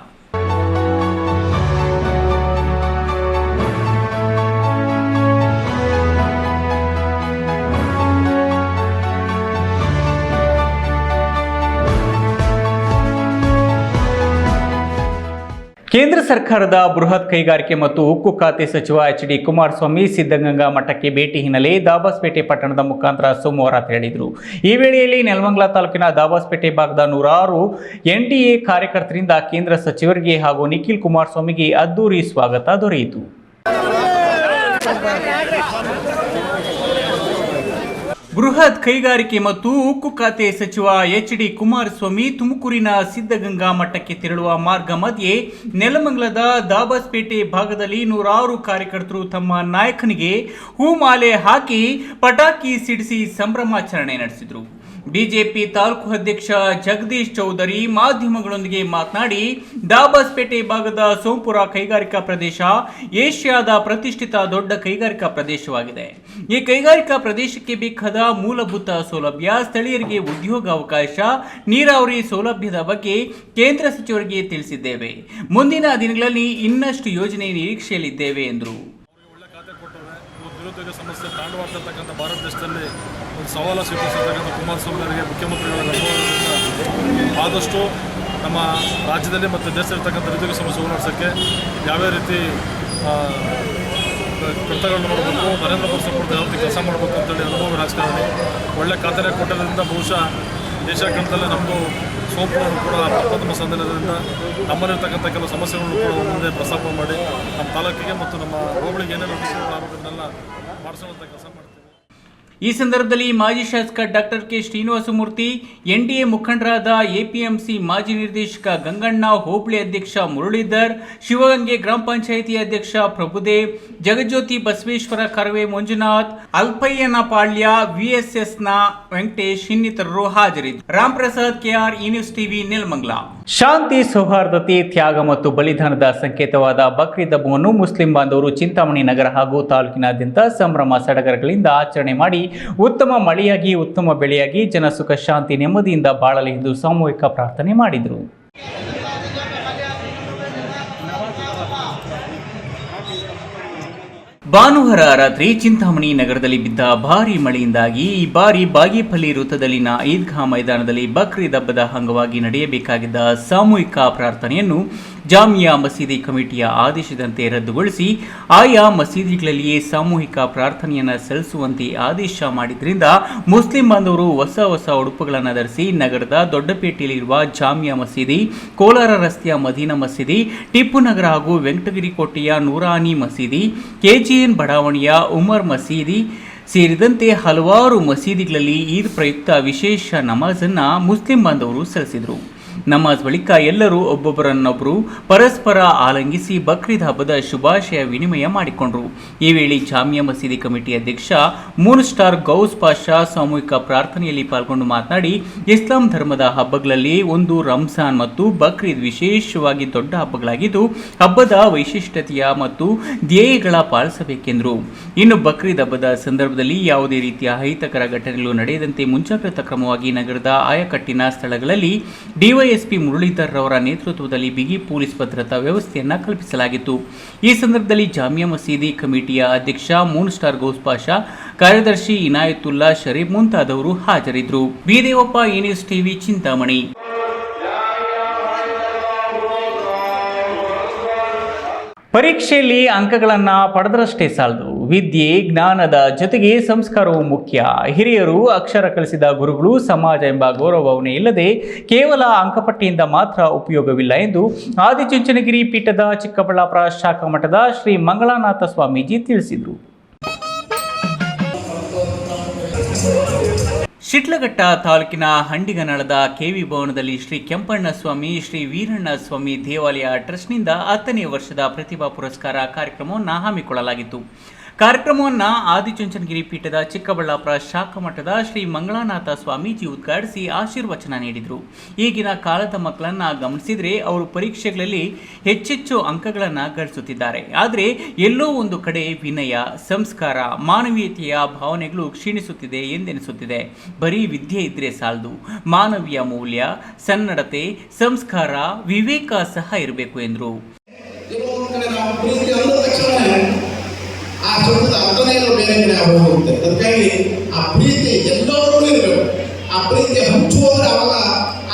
ಕೇಂದ್ರ ಸರ್ಕಾರದ ಬೃಹತ್ ಕೈಗಾರಿಕೆ ಮತ್ತು ಉಕ್ಕು ಖಾತೆ ಸಚಿವ ಎಚ್.ಡಿ. ಕುಮಾರಸ್ವಾಮಿ ಸಿದ್ಧಗಂಗಾ ಮಠಕ್ಕೆ ಭೇಟಿ ಹಿನ್ನೆಲೆ ದಾಬಾಸ್ಪೇಟೆ ಪಟ್ಟಣದ ಮುಖಾಂತರ ಸೋಮವಾರ ತೆರಳಿದರು. ಈ ವೇಳೆಯಲ್ಲಿ ನೆಲಮಂಗಲ ತಾಲೂಕಿನ ದಾಬಾಸ್ಪೇಟೆ ಭಾಗದ 100 ಎನ್ಡಿಎ ಕಾರ್ಯಕರ್ತರಿಂದ ಕೇಂದ್ರ ಸಚಿವರಿಗೆ ಹಾಗೂ ನಿಖಿಲ್ ಕುಮಾರಸ್ವಾಮಿಗೆ ಅದ್ದೂರಿ ಸ್ವಾಗತ ದೊರೆಯಿತು. ಬೃಹತ್ ಕೈಗಾರಿಕೆ ಮತ್ತು ಉಕ್ಕು ಖಾತೆ ಸಚಿವ ಎಚ್.ಡಿ. ಕುಮಾರಸ್ವಾಮಿ ತುಮಕೂರಿನ ಸಿದ್ಧಗಂಗಾ ಮಠಕ್ಕೆ ತೆರಳುವ ಮಾರ್ಗ ಮಧ್ಯೆ ನೆಲಮಂಗಲದ ದಾಬಾಸ್ಪೇಟೆ ಭಾಗದಲ್ಲಿ 100 ಕಾರ್ಯಕರ್ತರು ತಮ್ಮ ನಾಯಕನಿಗೆ ಹೂಮಾಲೆ ಹಾಕಿ ಪಟಾಕಿ ಸಿಡಿಸಿ ಸಂಭ್ರಮಾಚರಣೆ ನಡೆಸಿದರು. ಬಿಜೆಪಿ ತಾಲೂಕು ಅಧ್ಯಕ್ಷ ಜಗದೀಶ್ ಚೌಧರಿ ಮಾಧ್ಯಮಗಳೊಂದಿಗೆ ಮಾತನಾಡಿ, ದಾಬಾಸ್ಪೇಟೆ ಭಾಗದ ಸೋಂಪುರ ಕೈಗಾರಿಕಾ ಪ್ರದೇಶ ಏಷ್ಯಾದ ಪ್ರತಿಷ್ಠಿತ ದೊಡ್ಡ ಕೈಗಾರಿಕಾ ಪ್ರದೇಶವಾಗಿದೆ. ಈ ಕೈಗಾರಿಕಾ ಪ್ರದೇಶಕ್ಕೆ ಬೇಕಾದ ಮೂಲಭೂತ ಸೌಲಭ್ಯ, ಸ್ಥಳೀಯರಿಗೆ ಉದ್ಯೋಗಾವಕಾಶ, ನೀರಾವರಿ ಸೌಲಭ್ಯದ ಬಗ್ಗೆ ಕೇಂದ್ರ ಸಚಿವರಿಗೆ ತಿಳಿಸಿದ್ದೇವೆ. ಮುಂದಿನ ದಿನಗಳಲ್ಲಿ ಇನ್ನಷ್ಟು ಯೋಜನೆ ನಿರೀಕ್ಷೆಯಲ್ಲಿದ್ದೇವೆ ಎಂದರು. ನಿರುದ್ಯೋಗ ಸಮಸ್ಯೆ ತಾಂಡವಾಡ್ತಿರ್ತಕ್ಕಂಥ ಭಾರತ ದೇಶದಲ್ಲಿ ಒಂದು ಸವಾಲು ಸ್ವೀಕರಿಸಿರ್ತಕ್ಕಂಥ ಕುಮಾರಸ್ವಾಮಿ ಅವರಿಗೆ ಮುಖ್ಯಮಂತ್ರಿಗಳ ಅನುಭವದಿಂದ ಆದಷ್ಟು ನಮ್ಮ ರಾಜ್ಯದಲ್ಲಿ ಮತ್ತು ದೇಶದಲ್ಲಿರ್ತಕ್ಕಂಥ ನಿರುದ್ಯೋಗ ಸಮಸ್ಯೆ ಹೋರಾಡಿಸೋಕ್ಕೆ ಯಾವ್ಯಾವ ರೀತಿ ಕೃತ್ಯಗಳನ್ನು ಮಾಡಬೇಕು, ನರೇಂದ್ರ ಮೋದಿ ಸಂಪುಟದ ಯಾವ ರೀತಿ ಕೆಲಸ ಮಾಡಬೇಕು ಅಂತೇಳಿ ಅನುಭವಿ ರಾಜಕಾರಣಿ ಒಳ್ಳೆ ಖಾತರಿ ಕೊಟ್ಟಿರೋದ್ರಿಂದ ಬಹುಶಃ ದೇಶಾದ್ಯಂತಲೇ ನಮ್ಮದು ಸೋಂಪುಗಳನ್ನು ಕೂಡ ಪ್ರಥಮ ಸಂದಿರೋದ್ರಿಂದ ನಮ್ಮಲ್ಲಿರ್ತಕ್ಕಂಥ ಕೆಲವು ಸಮಸ್ಯೆಗಳನ್ನು ಕೂಡ ಮುಂದೆ ಪ್ರಸ್ತಾಪ ಮಾಡಿ ನಮ್ಮ ತಾಲೂಕಿಗೆ ಮತ್ತು ನಮ್ಮ ಹೋಬಳಿಗೆ ಏನೇನು ಆರೋಗ್ಯದನ್ನೆಲ್ಲ ಮಾಡಿಸುವಂಥ ಕೆಲಸ ಮಾಡ್ತೀವಿ. ಈ ಸಂದರ್ಭದಲ್ಲಿ ಮಾಜಿ ಶಾಸಕ ಡಾಕ್ಟರ್ ಕೆ ಶ್ರೀನಿವಾಸಮೂರ್ತಿ, ಎನ್ಡಿಎ ಮುಖಂಡರಾದ ಎಪಿಎಂಸಿ ಮಾಜಿ ನಿರ್ದೇಶಕ ಗಂಗಣ್ಣ, ಹೋಬಳಿ ಅಧ್ಯಕ್ಷ ಮುರಳೀಧರ್, ಶಿವಗಂಗೆ ಗ್ರಾಮ ಪಂಚಾಯಿತಿ ಅಧ್ಯಕ್ಷ ಪ್ರಭುದೇವ್, ಜಗಜ್ಯೋತಿ ಬಸವೇಶ್ವರ ಕರವೇ ಮಂಜುನಾಥ್, ಅಲ್ಪಯ್ಯನಪಾಳ್ಯ, ವಿಎಸ್ಎಸ್ನ ವೆಂಕಟೇಶ್ ಇನ್ನಿತರರು ಹಾಜರಿದ್ದರು. Ram Prasad K R, news TV, Nelamangala. ಶಾಂತಿ, ಸೌಹಾರ್ದತೆ, ತ್ಯಾಗ ಮತ್ತು ಬಲಿದಾನದ ಸಂಕೇತವಾದ ಬಕ್ರೀದ್ ಹಬ್ಬವನ್ನು ಮುಸ್ಲಿಂ ಬಾಂಧವರು ಚಿಂತಾಮಣಿ ನಗರ ಹಾಗೂ ತಾಲೂಕಿನಾದ್ಯಂತ ಸಂಭ್ರಮ ಸಡಗರಗಳಿಂದ ಆಚರಣೆ ಮಾಡಿ ಉತ್ತಮ ಮಳೆಯಾಗಿ, ಉತ್ತಮ ಬೆಳೆಯಾಗಿ, ಜನ ಸುಖ ಶಾಂತಿ ನೆಮ್ಮದಿಯಿಂದ ಬಾಳಲಿ ಎಂದು ಸಾಮೂಹಿಕ ಪ್ರಾರ್ಥನೆ ಮಾಡಿದರು. ಭಾನುವಾರ ರಾತ್ರಿ ಚಿಂತಾಮಣಿ ನಗರದಲ್ಲಿ ಬಿದ್ದ ಭಾರೀ ಮಳೆಯಿಂದಾಗಿ ಈ ಬಾರಿ ಬಾಗೇಪಲ್ಲಿ ವೃತ್ತದಲ್ಲಿನ ಈದ್ಗಾ ಮೈದಾನದಲ್ಲಿ ಬಕ್ರೀದ್ ಹಬ್ಬದ ಅಂಗವಾಗಿ ನಡೆಯಬೇಕಾಗಿದ್ದ ಸಾಮೂಹಿಕ ಪ್ರಾರ್ಥನೆಯನ್ನು ಜಾಮಿಯಾ ಮಸೀದಿ ಕಮಿಟಿಯ ಆದೇಶದಂತೆ ರದ್ದುಗೊಳಿಸಿ ಆಯಾ ಮಸೀದಿಗಳಲ್ಲಿಯೇ ಸಾಮೂಹಿಕ ಪ್ರಾರ್ಥನೆಯನ್ನು ಸಲ್ಲಿಸುವಂತೆ ಆದೇಶ ಮಾಡಿದ್ರಿಂದ ಮುಸ್ಲಿಂ ಬಾಂಧವರು ಹೊಸ ಉಡುಪುಗಳನ್ನು ಧರಿಸಿ ನಗರದ ದೊಡ್ಡಪೇಟೆಯಲ್ಲಿರುವ ಜಾಮಿಯಾ ಮಸೀದಿ, ಕೋಲಾರ ರಸ್ತೆಯ ಮದೀನಾ ಮಸೀದಿ, ಟಿಪ್ಪು ನಗರ ಹಾಗೂ ವೆಂಕಟಗಿರಿ ಕೋಟೆಯ ನೂರಾನಿ ಮಸೀದಿ, ಕೆಜಿಎನ್ ಬಡಾವಣೆಯ ಉಮರ್ ಮಸೀದಿ ಸೇರಿದಂತೆ ಹಲವಾರು ಮಸೀದಿಗಳಲ್ಲಿ ಈದ್ ಪ್ರಯುಕ್ತ ವಿಶೇಷ ನಮಾಜನ್ನು ಮುಸ್ಲಿಂ ಬಾಂಧವರು ಸಲ್ಲಿಸಿದರು. ನಮಾಜ್ ಬಳಿಕ ಎಲ್ಲರೂ ಒಬ್ಬೊಬ್ಬರನ್ನೊಬ್ಬರು ಪರಸ್ಪರ ಆಲಂಗಿಸಿ ಬಕ್ರೀದ್ ಹಬ್ಬದ ಶುಭಾಶಯ ವಿನಿಮಯ ಮಾಡಿಕೊಂಡರು. ಈ ವೇಳೆ ಜಾಮಿಯಾ ಮಸೀದಿ ಕಮಿಟಿ ಅಧ್ಯಕ್ಷ ಮೂನ್ ಸ್ಟಾರ್ ಗೌಸ್ ಪಾಷಾ ಸಾಮೂಹಿಕ ಪ್ರಾರ್ಥನೆಯಲ್ಲಿ ಪಾಲ್ಗೊಂಡು ಮಾತನಾಡಿ, ಇಸ್ಲಾಂ ಧರ್ಮದ ಹಬ್ಬಗಳಲ್ಲಿ ಒಂದು ರಂಜಾನ್ ಮತ್ತು ಬಕ್ರೀದ್ ವಿಶೇಷವಾಗಿ ದೊಡ್ಡ ಹಬ್ಬಗಳಾಗಿದ್ದು ಹಬ್ಬದ ವೈಶಿಷ್ಟ್ಯತೆಯ ಮತ್ತು ಧ್ಯೇಯಗಳ ಪಾಲಿಸಬೇಕೆಂದರು. ಇನ್ನು ಬಕ್ರೀದ್ ಹಬ್ಬದ ಸಂದರ್ಭದಲ್ಲಿ ಯಾವುದೇ ರೀತಿಯ ಅಹಿತಕರ ಘಟನೆಗಳು ನಡೆಯದಂತೆ ಮುಂಜಾಗ್ರತಾ ಕ್ರಮವಾಗಿ ನಗರದ ಆಯಕಟ್ಟಿನ ಸ್ಥಳಗಳಲ್ಲಿ ಡಿವೈಎಸ್ಪಿ ಮುರಳೀಧರ್ ಅವರ ನೇತೃತ್ವದಲ್ಲಿ ಬಿಗಿ ಪೊಲೀಸ್ ಭದ್ರತಾ ವ್ಯವಸ್ಥೆಯನ್ನು ಕಲ್ಪಿಸಲಾಗಿತ್ತು. ಈ ಸಂದರ್ಭದಲ್ಲಿ ಜಾಮಿಯಾ ಮಸೀದಿ ಕಮಿಟಿಯ ಅಧ್ಯಕ್ಷ ಮೂನ್ ಸ್ಟಾರ್ ಗೌಸ್ ಪಾಷಾ, ಕಾರ್ಯದರ್ಶಿ ಇನಾಯತುಲ್ಲಾ ಶರೀಫ್ ಮುಂತಾದವರು ಹಾಜರಿದ್ದರು. B Devappa, news TV, Chintamani. ಪರೀಕ್ಷೆಯಲ್ಲಿ ಅಂಕಗಳನ್ನು ಪಡೆದರಷ್ಟೇ ಸಾಲದು, ವಿದ್ಯೆ ಜ್ಞಾನದ ಜೊತೆಗೆ ಸಂಸ್ಕಾರವೂ ಮುಖ್ಯ. ಹಿರಿಯರು, ಅಕ್ಷರ ಕಲಿಸಿದ ಗುರುಗಳು, ಸಮಾಜ ಎಂಬ ಗೌರವವನ್ನೇ ಇಲ್ಲದೆ ಕೇವಲ ಅಂಕಪಟ್ಟಿಯಿಂದ ಮಾತ್ರ ಉಪಯೋಗವಿಲ್ಲ ಎಂದು ಆದಿಚುಂಚನಗಿರಿ ಪೀಠದ ಚಿಕ್ಕಬಳ್ಳಾಪುರ ಶಾಖಾ ಮಠದ ಶ್ರೀ ಮಂಗಳಾನಾಥ ಸ್ವಾಮೀಜಿ ತಿಳಿಸಿದರು. ಶಿಡ್ಲಘಟ್ಟ ತಾಲೂಕಿನ ಹಂಡಿಗನಳದ ಕೆವಿ ಭವನದಲ್ಲಿ ಶ್ರೀ ಕೆಂಪಣ್ಣ ಸ್ವಾಮಿ, ಶ್ರೀ ವೀರಣ್ಣ ಸ್ವಾಮಿ ದೇವಾಲಯ ಟ್ರಸ್ಟ್ನಿಂದ 10ನೇ ವರ್ಷದ ಪ್ರತಿಭಾ ಪುರಸ್ಕಾರ ಕಾರ್ಯಕ್ರಮವನ್ನು ಹಮ್ಮಿಕೊಳ್ಳಲಾಗಿತ್ತು. ಕಾರ್ಯಕ್ರಮವನ್ನು ಆದಿಚುಂಚನಗಿರಿ ಪೀಠದ ಚಿಕ್ಕಬಳ್ಳಾಪುರ ಶಾಖಾ ಮಠದ ಶ್ರೀ ಮಂಗಳಾನಾಥ ಸ್ವಾಮೀಜಿ ಉದ್ಘಾಟಿಸಿ ಆಶೀರ್ವಚನ ನೀಡಿದರು. ಈಗಿನ ಕಾಲದ ಮಕ್ಕಳನ್ನು ಗಮನಿಸಿದರೆ ಅವರು ಪರೀಕ್ಷೆಗಳಲ್ಲಿ ಹೆಚ್ಚೆಚ್ಚು ಅಂಕಗಳನ್ನು ಗಳಿಸುತ್ತಿದ್ದಾರೆ. ಆದರೆ ಎಲ್ಲೋ ಒಂದು ಕಡೆ ವಿನಯ, ಸಂಸ್ಕಾರ, ಮಾನವೀಯತೆಯ ಭಾವನೆಗಳು ಕ್ಷೀಣಿಸುತ್ತಿದೆ ಎಂದೆನಿಸುತ್ತಿದೆ. ಬರೀ ವಿದ್ಯೆ ಇದ್ದರೆ ಸಾಲದು, ಮಾನವೀಯ ಮೌಲ್ಯ, ಸನ್ನಡತೆ, ಸಂಸ್ಕಾರ, ವಿವೇಕ ಸಹ ಇರಬೇಕು ಎಂದರು. ಆ ಶಬ್ದದ ಅರ್ಥನೇ ಬೇರೆ ಕಡೆ ಹೋಗುತ್ತೆ. ಅದಕ್ಕಾಗಿ ಆ ಪ್ರೀತಿ ಎಲ್ಲರಿಗೂ ಇರಬೇಕು. ಆ ಪ್ರೀತಿ ಹಂಚುವುದ್ರೆ ಅವಾಗ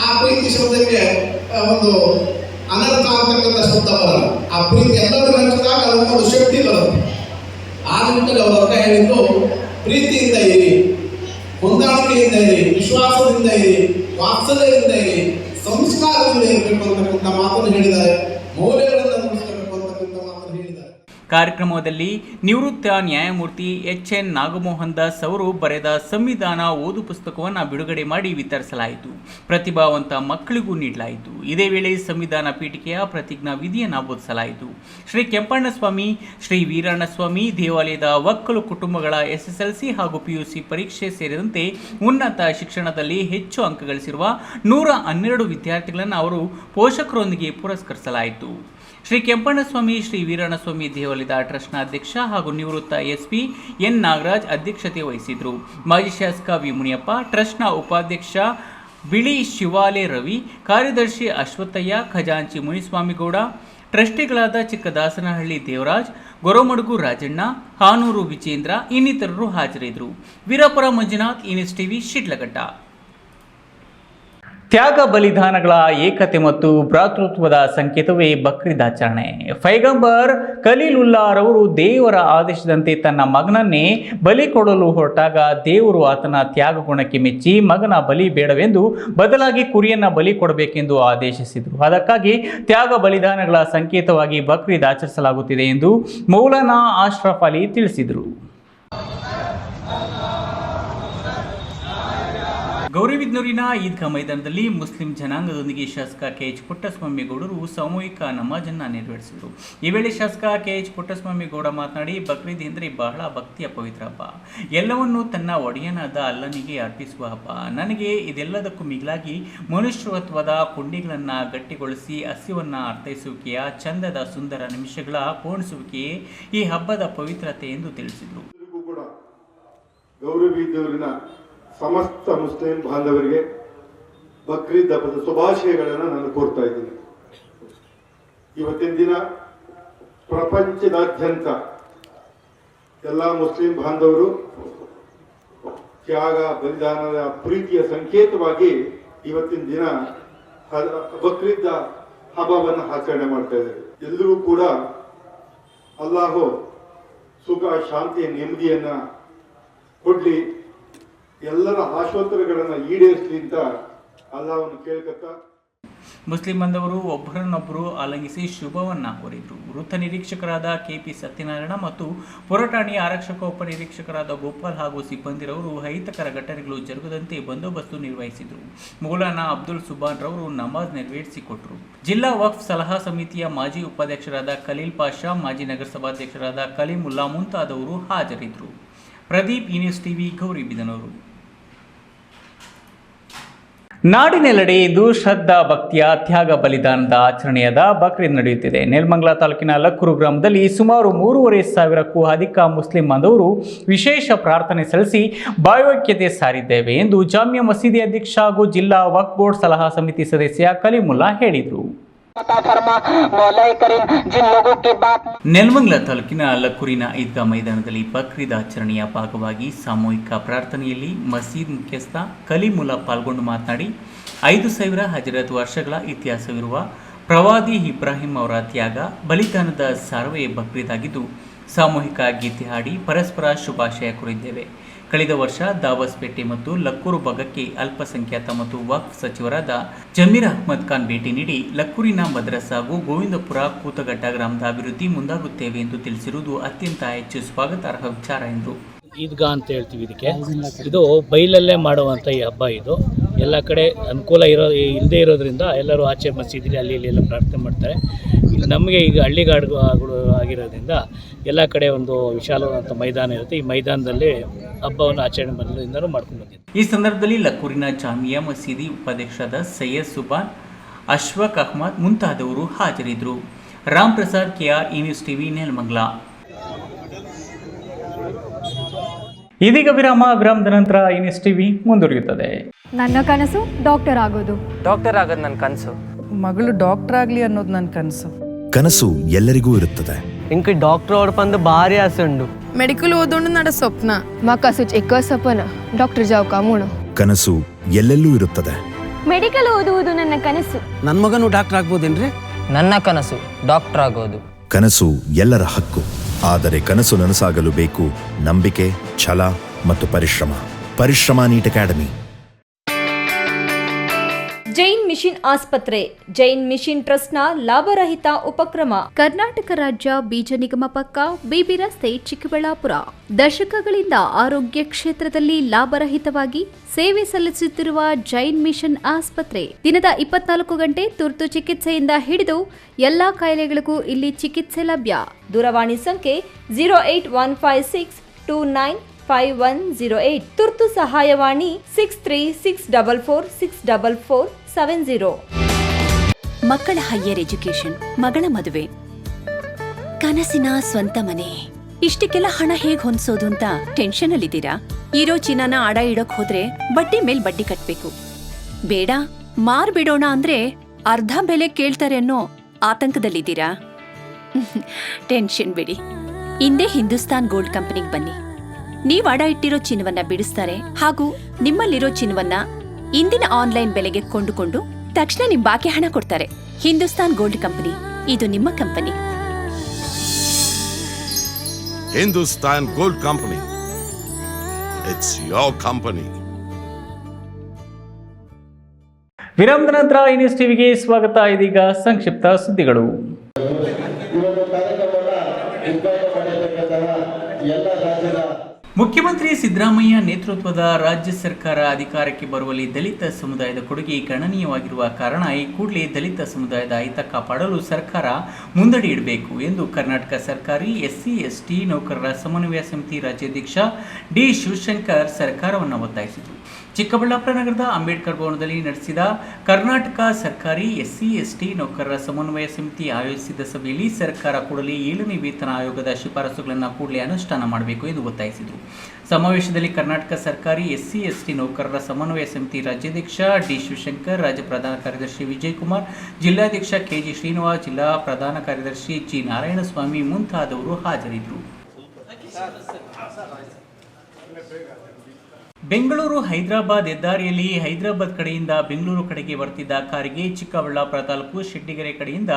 ಆ ಪ್ರೀತಿ ಶಬ್ದಕ್ಕೆ ಒಂದು ಅನರ್ಥ ಅಂತಕ್ಕಂಥ ಶಬ್ದ ಬರಲ್ಲ. ಆ ಪ್ರೀತಿ ಎಲ್ಲರಿಗೂ ಹಂಚಿದಾಗ ಅದಕ್ಕೊಂದು ಶಕ್ತಿ ಬರುತ್ತೆ. ಆ ನಿಟ್ಟಿನಲ್ಲಿ ಅವರ ಅರ್ಥ ಹೇಳಿದ್ದು ಪ್ರೀತಿಯಿಂದ ಇರಿ, ಹೊಂದಾಣಿಕೆಯಿಂದ ಇರಿ, ವಿಶ್ವಾಸದಿಂದ ಇರಿ, ವಾತ್ಸಲ್ಯದಿಂದ ಇರಿ, ಸಂಸ್ಕಾರದಿಂದ ಇರಬೇಕು ಅಂತಕ್ಕಂಥ ಮಾತನ್ನು ಹೇಳಿದ್ದಾರೆ. ಮೌಲ್ಯಗಳನ್ನು ಉಳಿಸಬೇಕು ಅಂತಕ್ಕಂಥ ಮಾತನ್ನು ಹೇಳಿದ್ದಾರೆ. ಕಾರ್ಯಕ್ರಮದಲ್ಲಿ ನಿವೃತ್ತ ನ್ಯಾಯಮೂರ್ತಿ ಎಚ್.ಎನ್. ನಾಗಮೋಹನ್ ದಾಸ್ ಅವರು ಬರೆದ ಸಂವಿಧಾನ ಓದು ಪುಸ್ತಕವನ್ನು ಬಿಡುಗಡೆ ಮಾಡಿ ವಿತರಿಸಲಾಯಿತು. ಪ್ರತಿಭಾವಂತ ಮಕ್ಕಳಿಗೂ ನೀಡಲಾಯಿತು. ಇದೇ ವೇಳೆ ಸಂವಿಧಾನ ಪೀಠಿಕೆಯ ಪ್ರತಿಜ್ಞಾ ವಿಧಿಯನ್ನು ಬೋಧಿಸಲಾಯಿತು. ಶ್ರೀ ಕೆಂಪಣ್ಣಸ್ವಾಮಿ, ಶ್ರೀ ವೀರಣ್ಣಸ್ವಾಮಿ ದೇವಾಲಯದ ಒಕ್ಕಲು ಕುಟುಂಬಗಳ SSLC ಹಾಗೂ PUC ಪರೀಕ್ಷೆ ಸೇರಿದಂತೆ ಉನ್ನತ ಶಿಕ್ಷಣದಲ್ಲಿ ಹೆಚ್ಚು ಅಂಕ ಗಳಿಸಿರುವ 112 ವಿದ್ಯಾರ್ಥಿಗಳನ್ನು ಅವರು ಪೋಷಕರೊಂದಿಗೆ ಪುರಸ್ಕರಿಸಲಾಯಿತು. ಶ್ರೀ ಕೆಂಪಣ್ಣಸ್ವಾಮಿ, ಶ್ರೀ ವೀರಣ್ಣಸ್ವಾಮಿ ದೇವಾಲಯದ ಟ್ರಸ್ಟ್ನ ಅಧ್ಯಕ್ಷ ಹಾಗೂ ನಿವೃತ್ತ SP ಎನ್ ನಾಗರಾಜ್ ಅಧ್ಯಕ್ಷತೆ ವಹಿಸಿದರು. ಮಾಜಿ ಶಾಸಕ ವಿ ಮುನಿಯಪ್ಪ, ಟ್ರಸ್ಟ್ನ ಉಪಾಧ್ಯಕ್ಷ ಬಿಳಿ ಶಿವಾಲೆ ರವಿ, ಕಾರ್ಯದರ್ಶಿ ಅಶ್ವತ್ಥಯ್ಯ, ಖಜಾಂಚಿ ಮುನಿಸ್ವಾಮಿಗೌಡ, ಟ್ರಸ್ಟಿಗಳಾದ ಚಿಕ್ಕದಾಸನಹಳ್ಳಿ ದೇವರಾಜ್, ಗೊರಮಡುಗು ರಾಜಣ್ಣ, ಹಾನೂರು ವಿಜೇಂದ್ರ ಇನ್ನಿತರರು ಹಾಜರಿದ್ದರು. ವೀರಪುರ ಮಂಜುನಾಥ್, NSTV, ಶಿಡ್ಲಘಟ್ಟ. ತ್ಯಾಗ ಬಲಿದಾನಗಳ ಏಕತೆ ಮತ್ತು ಭ್ರಾತೃತ್ವದ ಸಂಕೇತವೇ ಬಕ್ರೀದ್ ಆಚರಣೆ. ಪೈಗಂಬರ್ ಖಲೀಲುಲ್ಲಾಹರವರು ದೇವರ ಆದೇಶದಂತೆ ತನ್ನ ಮಗನನ್ನೇ ಬಲಿ ಕೊಡಲು ಹೊರಟಾಗ ದೇವರು ಆತನ ತ್ಯಾಗ ಗುಣಕ್ಕೆ ಮೆಚ್ಚಿ ಮಗನ ಬಲಿ ಬೇಡವೆಂದು ಬದಲಾಗಿ ಕುರಿಯನ್ನ ಬಲಿ ಕೊಡಬೇಕೆಂದು ಆದೇಶಿಸಿದರು. ಅದಕ್ಕಾಗಿ ತ್ಯಾಗ ಬಲಿದಾನಗಳ ಸಂಕೇತವಾಗಿ ಬಕ್ರೀದ್ ಆಚರಿಸಲಾಗುತ್ತಿದೆ ಎಂದು ಮೌಲಾನಾ ಅಶ್ರಫ್ ಅಲಿ ತಿಳಿಸಿದರು. ಗೌರಿಬಿದನೂರಿನ ಈದ್ಗಾ ಮೈದಾನದಲ್ಲಿ ಮುಸ್ಲಿಂ ಜನಾಂಗದೊಂದಿಗೆ ಶಾಸಕ KH ಪುಟ್ಟಸ್ವಾಮಿಗೌಡರು ಸಾಮೂಹಿಕ ನಮಾಜನ್ನು ನೆರವೇರಿಸಿದರು. ಈ ವೇಳೆ ಶಾಸಕ KH ಪುಟ್ಟಸ್ವಾಮಿಗೌಡ ಮಾತನಾಡಿ, ಬಕ್ರೀದ್ ಎಂದರೆ ಬಹಳ ಭಕ್ತಿಯ ಪವಿತ್ರ ಹಬ್ಬ. ಎಲ್ಲವನ್ನೂ ತನ್ನ ಒಡೆಯನಾದ ಅಲ್ಲನಿಗೆ ಅರ್ಪಿಸುವ ಹಬ್ಬ. ನನಗೆ ಇದೆಲ್ಲದಕ್ಕೂ ಮಿಗಿಲಾಗಿ ಮನುಷ್ಯತ್ವದ ಕೊಂಡಿಗಳನ್ನು ಗಟ್ಟಿಗೊಳಿಸಿ ಹಸಿವನ್ನು ಅರ್ಥೈಸುವಿಕೆಯ ಚಂದದ ಸುಂದರ ನಿಮಿಷಗಳ ಪೂರ್ಣಿಸುವಿಕೆಯೇ ಈ ಹಬ್ಬದ ಪವಿತ್ರತೆ ಎಂದು ತಿಳಿಸಿದರು. ಗೌರಿಬಿದನೂರಿನ ಸಮಸ್ತ ಮುಸ್ಲಿಂ ಬಾಂಧವರಿಗೆ ಬಕ್ರೀದ್ ಹಬ್ಬದ ಶುಭಾಶಯಗಳನ್ನು ನಾನು ಕೋರ್ತಾ ಇದ್ದೀನಿ. ಇವತ್ತಿನ ದಿನ ಪ್ರಪಂಚದಾದ್ಯಂತ ಎಲ್ಲ ಮುಸ್ಲಿಂ ಬಾಂಧವರು ತ್ಯಾಗ ಬಲಿದಾನದ ಪ್ರೀತಿಯ ಸಂಕೇತವಾಗಿ ಇವತ್ತಿನ ದಿನ ಬಕ್ರೀದ್ ಹಬ್ಬವನ್ನು ಆಚರಣೆ ಮಾಡ್ತಾ ಇದ್ದಾರೆ. ಎಲ್ಲರೂ ಕೂಡ ಅಲ್ಲಾಹು ಸುಖ, ಶಾಂತಿ, ನೆಮ್ಮದಿಯನ್ನ ಕೊಡ್ಲಿ, ಎಲ್ಲರ ಆಶೋತ್ತರಗಳನ್ನು ಈಡೇರಿಸಲಿ ಅಂತ ಅಲ್ಲಾಹವನ್ನು ಕೇಳ್ಕತ್ತಾ ಮುಸ್ಲಿಂ ಬಾಂಧವರು ಒಬ್ಬರನ್ನೊಬ್ಬರು ಆಲಂಗಿಸಿ ಶುಭವನ್ನ ಕೋರಿದರು. ವೃತ್ತ ನಿರೀಕ್ಷಕರಾದ KP ಸತ್ಯನಾರಾಯಣ ಮತ್ತು ಪುರಠಾಣೆಯ ಆರಕ್ಷಕ ಉಪನಿರೀಕ್ಷಕರಾದ ಗೋಪಾಲ್ ಹಾಗೂ ಸಿಬ್ಬಂದಿರವರು ಅಹಿತಕರ ಘಟನೆಗಳು ಜರುಗದಂತೆ ಬಂದೋಬಸ್ತು ನಿರ್ವಹಿಸಿದರು. ಮೌಲಾನಾ ಅಬ್ದುಲ್ ಸುಬಾನ್ ರವರು ನಮಾಜ್ ನೆರವೇರಿಸಿಕೊಟ್ಟರು. ಜಿಲ್ಲಾ ವಕ್ಫ್ ಸಲಹಾ ಸಮಿತಿಯ ಮಾಜಿ ಉಪಾಧ್ಯಕ್ಷರಾದ ಖಲೀಲ್ ಪಾಷಾ, ಮಾಜಿ ನಗರಸಭಾಧ್ಯಕ್ಷರಾದ ಕಲೀಮುಲ್ಲಾ ಮುಂತಾದವರು ಹಾಜರಿದ್ದರು. ಪ್ರದೀಪ್, NSTV, ಗೌರಿಬಿದನೂರು. ನಾಡಿನೆಲ್ಲೆಡೆ ಇಂದು ಶ್ರದ್ಧಾ ಭಕ್ತಿಯ ತ್ಯಾಗ ಬಲಿದಾನದ ಆಚರಣೆಯಾದ ಬಕ್ರೀದ್ ನಡೆಯುತ್ತಿದೆ. ನೆಲಮಂಗಲ ತಾಲೂಕಿನ ಲಕ್ಕೂರು ಗ್ರಾಮದಲ್ಲಿ ಸುಮಾರು 3,500ಕ್ಕೂ ಅಧಿಕ ಮುಸ್ಲಿಂ ಬಾಂಧವರು ವಿಶೇಷ ಪ್ರಾರ್ಥನೆ ಸಲ್ಲಿಸಿ ಭಾವೈಕ್ಯತೆ ಸಾರಿದ್ದೇವೆ ಎಂದು ಜಾಮಿಯಾ ಮಸೀದಿ ಅಧ್ಯಕ್ಷ ಹಾಗೂ ಜಿಲ್ಲಾ ವಕ್ಫ್ ಬೋರ್ಡ್ ಸಲಹಾ ಸಮಿತಿ ಸದಸ್ಯ ಕಲೀಮುಲ್ಲಾ ಹೇಳಿದರು. ನೆಲಮಂಗಲ ತಾಲೂಕಿನ ಲಕ್ಕೂರಿನ ಈದ್ಗಾ ಮೈದಾನದಲ್ಲಿ ಬಕ್ರೀದ್ ಆಚರಣೆಯ ಭಾಗವಾಗಿ ಸಾಮೂಹಿಕ ಪ್ರಾರ್ಥನೆಯಲ್ಲಿ ಮಸೀದ್ ಮುಖ್ಯಸ್ಥ ಕಲೀಮುಲ್ಲಾ ಪಾಲ್ಗೊಂಡು ಮಾತನಾಡಿ, 5,000 ಹಜರತ್ ವರ್ಷಗಳ ಇತಿಹಾಸವಿರುವ ಪ್ರವಾದಿ ಇಬ್ರಾಹಿಂ ಅವರ ತ್ಯಾಗ ಬಲಿದಾನದ ಸಾರವೇ ಬಕ್ರೀದ್ ಆಗಿದ್ದು ಸಾಮೂಹಿಕ ಗೀತೆ ಹಾಡಿ ಪರಸ್ಪರ ಶುಭಾಶಯ ಕೋರಿದ್ದೇವೆ. ಕಳೆದ ವರ್ಷ ದಾವಸ್ಪೇಟೆ ಮತ್ತು ಲಕ್ಕೂರು ಭಾಗಕ್ಕೆ ಅಲ್ಪಸಂಖ್ಯಾತ ಮತ್ತು ವಕ್ಫ್ ಸಚಿವರಾದ ಜಮೀರ್ ಅಹ್ಮದ್ ಖಾನ್ ಭೇಟಿ ನೀಡಿ ಲಕ್ಕೂರಿನ ಮದ್ರಸಾ ಹಾಗೂ ಗೋವಿಂದಪುರ ಕೂತಗಡ್ಡ ಗ್ರಾಮದ ಅಭಿವೃದ್ಧಿ ಮುಂದಾಗುತ್ತೇವೆ ಎಂದು ತಿಳಿಸಿರುವುದು ಅತ್ಯಂತ ಹೆಚ್ಚು ಸ್ವಾಗತಾರ್ಹ ವಿಚಾರ ಎಂದರು. ಈದ್ಗಾ ಅಂತ ಹೇಳ್ತೀವಿ ಇದಕ್ಕೆ. ಇದು ಬೈಲಲ್ಲೇ ಮಾಡುವಂಥ ಈ ಹಬ್ಬ. ಇದು ಎಲ್ಲ ಕಡೆ ಅನುಕೂಲ ಇಲ್ಲದೆ ಇರೋದ್ರಿಂದ ಎಲ್ಲರೂ ಆಚೆ ಮಸೀದಿ ಅಲ್ಲಿ ಇಲ್ಲಿ ಎಲ್ಲ ಪ್ರಾರ್ಥನೆ ಮಾಡ್ತಾರೆ. ಇಲ್ಲಿ ನಮಗೆ ಈಗ ಹಳ್ಳಿಗಾಡುಗಳು ಆಗಿರೋದ್ರಿಂದ ಎಲ್ಲ ಕಡೆ ಒಂದು ವಿಶಾಲವಾದಂಥ ಮೈದಾನ ಇರುತ್ತೆ. ಈ ಮೈದಾನದಲ್ಲಿ ಹಬ್ಬವನ್ನು ಆಚರಣೆ ಮೊದಲಿಂದಲೂ ಮಾಡ್ಕೊಂಡು ಬಂದಿದ್ದೀವಿ. ಈ ಸಂದರ್ಭದಲ್ಲಿ ಲಕ್ಕೂರಿನ ಜಾಮಿಯಾ ಮಸೀದಿ ಉಪಾಧ್ಯಕ್ಷರಾದ ಸೈಯದ್ ಸುಬಾನ್, ಅಶ್ವಕ್ ಅಹ್ಮದ್ ಮುಂತಾದವರು ಹಾಜರಿದ್ದರು. Ram Prasad KR, news TV, Nelamangala. ಇದೀಗ ವಿರಾಮದ ನಂತರ ನ್ಯೂಸ್ ಟಿವಿ ಮುಂದುವರಿಯುತ್ತದೆ. ನನ್ನ ಕನಸು ಡಾಕ್ಟರ್ ಆಗೋದು. ಡಾಕ್ಟರ್ ಆಗೋದು ನನ್ನ ಕನಸು. ಮಗಳು ಡಾಕ್ಟರ್ ಆಗಲಿ ಅನ್ನೋದು ನನ್ನ ಕನಸು. ಕನಸು ಎಲ್ಲರಿಗೂ ಇರುತ್ತದೆ. ಇಂಕ ಡಾಕ್ಟರ್ ಓಡ್ಪಂದು ಭಾರಿ ಆಸೆ ಉಂಡು. ಮೆಡಿಕಲ್ ಓದೋಣ ನಡ ಸ್ವಪ್ನ. మా కసుచ్ ఎక్కువ సపన డాక్టర్ జావ్ కామును. ಕನಸು ಎಲ್ಲೆಲ್ಲೂ ಇರುತ್ತದೆ. ಮೆಡಿಕಲ್ ಓದುವುದು ನನ್ನ ಕನಸು. ನನ್ನ ಮಗನು ಡಾಕ್ಟರ್ ಆಗ್ಬೋದೇನ್ರಿ? ನನ್ನ ಕನಸು ಡಾಕ್ಟರ್ ಆಗೋದು. ಕನಸು ಎಲ್ಲರ ಹಕ್ಕು. ಆದರೆ ಕನಸು ನನಸಾಗಲು ಬೇಕು ನಂಬಿಕೆ, ಛಲ ಮತ್ತು ಪರಿಶ್ರಮ. Neat academy. ಜೈನ್ ಮಿಷನ್ ಆಸ್ಪತ್ರೆ, ಜೈನ್ ಮಿಷನ್ ಟ್ರಸ್ಟ್ನ ಲಾಭರಹಿತ ಉಪಕ್ರಮ. ಕರ್ನಾಟಕ ರಾಜ್ಯ ಬೀಜ ನಿಗಮ ಪಕ್ಕ, ಬಿಬಿ ರಸ್ತೆ, ಚಿಕ್ಕಬಳ್ಳಾಪುರ. ದಶಕಗಳಿಂದ ಆರೋಗ್ಯ ಕ್ಷೇತ್ರದಲ್ಲಿ ಲಾಭರಹಿತವಾಗಿ ಸೇವೆ ಸಲ್ಲಿಸುತ್ತಿರುವ ಜೈನ್ ಮಿಷನ್ ಆಸ್ಪತ್ರೆ ದಿನದ 24 ಗಂಟೆ ತುರ್ತು ಚಿಕಿತ್ಸೆಯಿಂದ ಹಿಡಿದು ಎಲ್ಲಾ ಕಾಯಿಲೆಗಳಿಗೂ ಇಲ್ಲಿ ಚಿಕಿತ್ಸೆ ಲಭ್ಯ. ದೂರವಾಣಿ ಸಂಖ್ಯೆ 08156295108. ತುರ್ತು ಸಹಾಯವಾಣಿ 6364464470. ಮಕ್ಕಳ ಹೈಯರ್ ಎಜುಕೇಶನ್, ಮಗಳ ಮದುವೆ, ಕನಸಿನ ಸ್ವಂತ ಮನೆ, ಇಷ್ಟಕ್ಕೆಲ್ಲ ಹಣ ಹೇಗ್ ಹೊಂದಿಸೋದು ಅಂತ ಟೆನ್ಷನ್ ಅಲ್ಲಿದ್ದೀರಾ? ಇರೋ ಚಿನ್ನನ ಅಡ ಇಡೋಕ್ ಹೋದ್ರೆ ಬಡ್ಡಿ ಮೇಲ್ ಬಡ್ಡಿ ಕಟ್ಬೇಕು. ಬೇಡ, ಮಾರ್ಬಿಡೋಣ ಅಂದ್ರೆ ಅರ್ಧ ಬೆಲೆ ಕೇಳ್ತಾರೆ ಅನ್ನೋ ಆತಂಕದಲ್ಲಿದ್ದೀರಾ? ಟೆನ್ಷನ್ ಬಿಡಿ, ಹಿಂದೆ ಹಿಂದೂಸ್ತಾನ್ ಗೋಲ್ಡ್ ಕಂಪನಿಗೆ ಬನ್ನಿ. ನೀವ್ ಅಡ ಇಟ್ಟಿರೋ ಚಿನ್ನವನ್ನ ಬಿಡಿಸ್ತಾರೆ ಹಾಗೂ ನಿಮ್ಮಲ್ಲಿರೋ ಚಿನ್ನವನ್ನ ಇಂದಿನ ಆನ್ಲೈನ್ ಬೆಲೆಗೆ ಕೊಂಡುಕೊಂಡು ತಕ್ಷಣ ನಿಮ್ ಬಾಕಿ ಹಣ ಕೊಡ್ತಾರೆ. ಹಿಂದೂಸ್ತಾನ್ ಗೋಲ್ಡ್ ಕಂಪನಿ, ಇದು ನಿಮ್ಮ company. Hindustan gold company, it's your company. ವಿರಾಮದ ನಂತರ ನ್ಯೂಸ್ ಟಿವಿಗೆ ಸ್ವಾಗತ. ಇದೀಗ ಸಂಕ್ಷಿಪ್ತ ಸುದ್ದಿಗಳು. ಮುಖ್ಯಮಂತ್ರಿ ಸಿದ್ದರಾಮಯ್ಯ ನೇತೃತ್ವದ ರಾಜ್ಯ ಸರ್ಕಾರ ಅಧಿಕಾರಕ್ಕೆ ಬರುವಲ್ಲಿ ದಲಿತ ಸಮುದಾಯದ ಕೊಡುಗೆ ಗಣನೀಯವಾಗಿರುವ ಕಾರಣ ಈ ಕೂಡಲೇ ದಲಿತ ಸಮುದಾಯದ ಹಿತ ಕಾಪಾಡಲು ಸರ್ಕಾರ ಮುಂದಡಿ ಇಡಬೇಕು ಎಂದು ಕರ್ನಾಟಕ ಸರ್ಕಾರಿ SC/ST ನೌಕರರ ಸಮನ್ವಯ ಸಮಿತಿ ರಾಜ್ಯಾಧ್ಯಕ್ಷ ಡಿ ಶಿವಶಂಕರ್ ಸರ್ಕಾರವನ್ನು ಒತ್ತಾಯಿಸಿದರು. ಚಿಕ್ಕಬಳ್ಳಾಪುರ ನಗರದ ಅಂಬೇಡ್ಕರ್ ಭವನದಲ್ಲಿ ನಡೆಸಿದ ಕರ್ನಾಟಕ ಸರ್ಕಾರಿ SC/ST ನೌಕರರ ಸಮನ್ವಯ ಸಮಿತಿ ಆಯೋಜಿಸಿದ ಸಭೆಯಲ್ಲಿ ಸರ್ಕಾರ ಕೂಡಲೇ 7ನೇ ವೇತನ ಆಯೋಗದ ಶಿಫಾರಸುಗಳನ್ನು ಕೂಡಲೇ ಅನುಷ್ಠಾನ ಮಾಡಬೇಕು ಎಂದು ಒತ್ತಾಯಿಸಿದರು. ಸಮಾವೇಶದಲ್ಲಿ ಕರ್ನಾಟಕ ಸರ್ಕಾರಿ SC/ST ನೌಕರರ ಸಮನ್ವಯ ಸಮಿತಿ ರಾಜ್ಯಾಧ್ಯಕ್ಷ ಡಿ ಶಿವಶಂಕರ್, ರಾಜ್ಯ ಪ್ರಧಾನ ಕಾರ್ಯದರ್ಶಿ ವಿಜಯಕುಮಾರ್, ಜಿಲ್ಲಾಧ್ಯಕ್ಷ KG ಶ್ರೀನಿವಾಸ್, ಜಿಲ್ಲಾ ಪ್ರಧಾನ ಕಾರ್ಯದರ್ಶಿ ಜಿ ನಾರಾಯಣಸ್ವಾಮಿ ಮುಂತಾದವರು ಹಾಜರಿದ್ದರು. ಬೆಂಗಳೂರು ಹೈದರಾಬಾದ್ ಹೆದ್ದಾರಿಯಲ್ಲಿ ಹೈದರಾಬಾದ್ ಕಡೆಯಿಂದ ಬೆಂಗಳೂರು ಕಡೆಗೆ ಬರ್ತಿದ್ದ ಕಾರಿಗೆ ಚಿಕ್ಕಬಳ್ಳಾಪುರ ತಾಲೂಕು ಶೆಟ್ಟಿಗೆರೆ ಕಡೆಯಿಂದ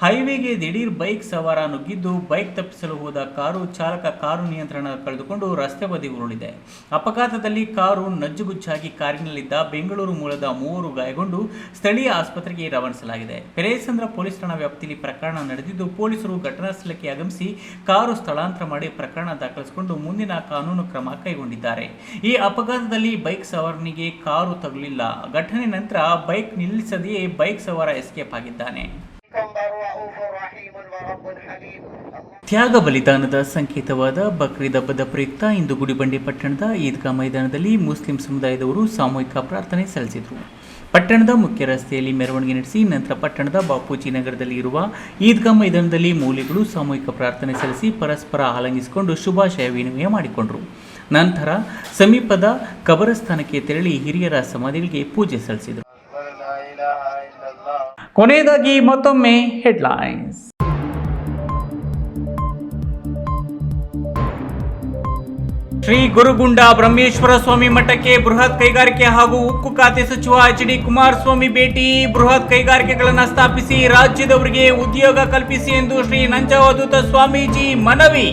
ಹೈವೇಗೆ ದಿಢೀರ್ ಬೈಕ್ ಸವಾರ ನುಗ್ಗಿದ್ದು ಬೈಕ್ ತಪ್ಪಿಸಲು ಹೋದ ಕಾರು ಚಾಲಕ ಕಾರು ನಿಯಂತ್ರಣ ಕಳೆದುಕೊಂಡು ರಸ್ತೆ ಬದಿ ಉರುಳಿದೆ. ಅಪಘಾತದಲ್ಲಿ ಕಾರು ನಜ್ಜುಗುಜ್ಜಾಗಿ ಕಾರಿನಲ್ಲಿದ್ದ ಬೆಂಗಳೂರು ಮೂಲದ 3 ಗಾಯಗೊಂಡು ಸ್ಥಳೀಯ ಆಸ್ಪತ್ರೆಗೆ ರವಾನಿಸಲಾಗಿದೆ. ಪೆರೇಸಂದ್ರ ಪೊಲೀಸ್ ಠಾಣಾ ವ್ಯಾಪ್ತಿಯಲ್ಲಿ ಪ್ರಕರಣ ನಡೆದಿದ್ದು ಪೊಲೀಸರು ಘಟನಾ ಸ್ಥಳಕ್ಕೆ ಆಗಮಿಸಿ ಕಾರು ಸ್ಥಳಾಂತರ ಮಾಡಿ ಪ್ರಕರಣ ದಾಖಲಿಸಿಕೊಂಡು ಮುಂದಿನ ಕಾನೂನು ಕ್ರಮ ಕೈಗೊಂಡಿದ್ದಾರೆ. ಈ ಅಪಘಾತದಲ್ಲಿ ಬೈಕ್ ಸವಾರನಿಗೆ ಕಾರು ತಗುಲಿಲ್ಲ. ಘಟನೆ ನಂತರ ಬೈಕ್ ನಿಲ್ಲಿಸದೆಯೇ ಬೈಕ್ ಸವಾರ ಎಸ್ಕೇಪ್ ಆಗಿದ್ದಾನೆ. ತ್ಯಾಗ ಬಲಿದಾನದ ಸಂಕೇತವಾದ ಬಕ್ರೀದ್ ಹಬ್ಬದ ಪ್ರಯುಕ್ತ ಇಂದು ಗುಡಿಬಂಡೆ ಪಟ್ಟಣದ ಈದ್ಗಾ ಮೈದಾನದಲ್ಲಿ ಮುಸ್ಲಿಂ ಸಮುದಾಯದವರು ಸಾಮೂಹಿಕ ಪ್ರಾರ್ಥನೆ ಸಲ್ಲಿಸಿದರು. ಪಟ್ಟಣದ ಮುಖ್ಯ ರಸ್ತೆಯಲ್ಲಿ ಮೆರವಣಿಗೆ ನಡೆಸಿ ನಂತರ ಪಟ್ಟಣದ ಬಾಪೂಜಿ ನಗರದಲ್ಲಿ ಇರುವ ಈದ್ಗಾ ಮೈದಾನದಲ್ಲಿ ಮೌಲ್ವಿಗಳು ಸಾಮೂಹಿಕ ಪ್ರಾರ್ಥನೆ ಸಲ್ಲಿಸಿ ಪರಸ್ಪರ ಆಲಿಂಗಿಸಿಕೊಂಡು ಶುಭಾಶಯ ವಿನಿಮಯ ಮಾಡಿಕೊಂಡರು. ನಂತರ ಸಮೀಪದ ಕಬರಸ್ಥಾನಕ್ಕೆ ತೆರಳಿ ಹಿರಿಯರ ಸಮಾಧಿಗಳಿಗೆ ಪೂಜೆ ಸಲ್ಲಿಸಿದರು. ಕೊನೆಯದಾಗಿ ಮತ್ತೊಮ್ಮೆ ಹೆಡ್ಲೈನ್ಸ್. ಶ್ರೀ ಗುರುಗುಂಡ ಬ್ರಹ್ಮೇಶ್ವರ ಸ್ವಾಮಿ ಮಠಕ್ಕೆ ಬೃಹತ್ ಕೈಗಾರಿಕೆ ಹಾಗೂ ಉಕ್ಕು ಖಾತೆ ಸಚಿವ HD ಕುಮಾರಸ್ವಾಮಿ ಭೇಟಿ. ಬೃಹತ್ ಕೈಗಾರಿಕೆಗಳನ್ನು ಸ್ಥಾಪಿಸಿ ರಾಜ್ಯದವರಿಗೆ ಉದ್ಯೋಗ ಕಲ್ಪಿಸಿ ಎಂದು ಶ್ರೀ ನಂಜಾವಧೂತ ಸ್ವಾಮೀಜಿ ಮನವಿ.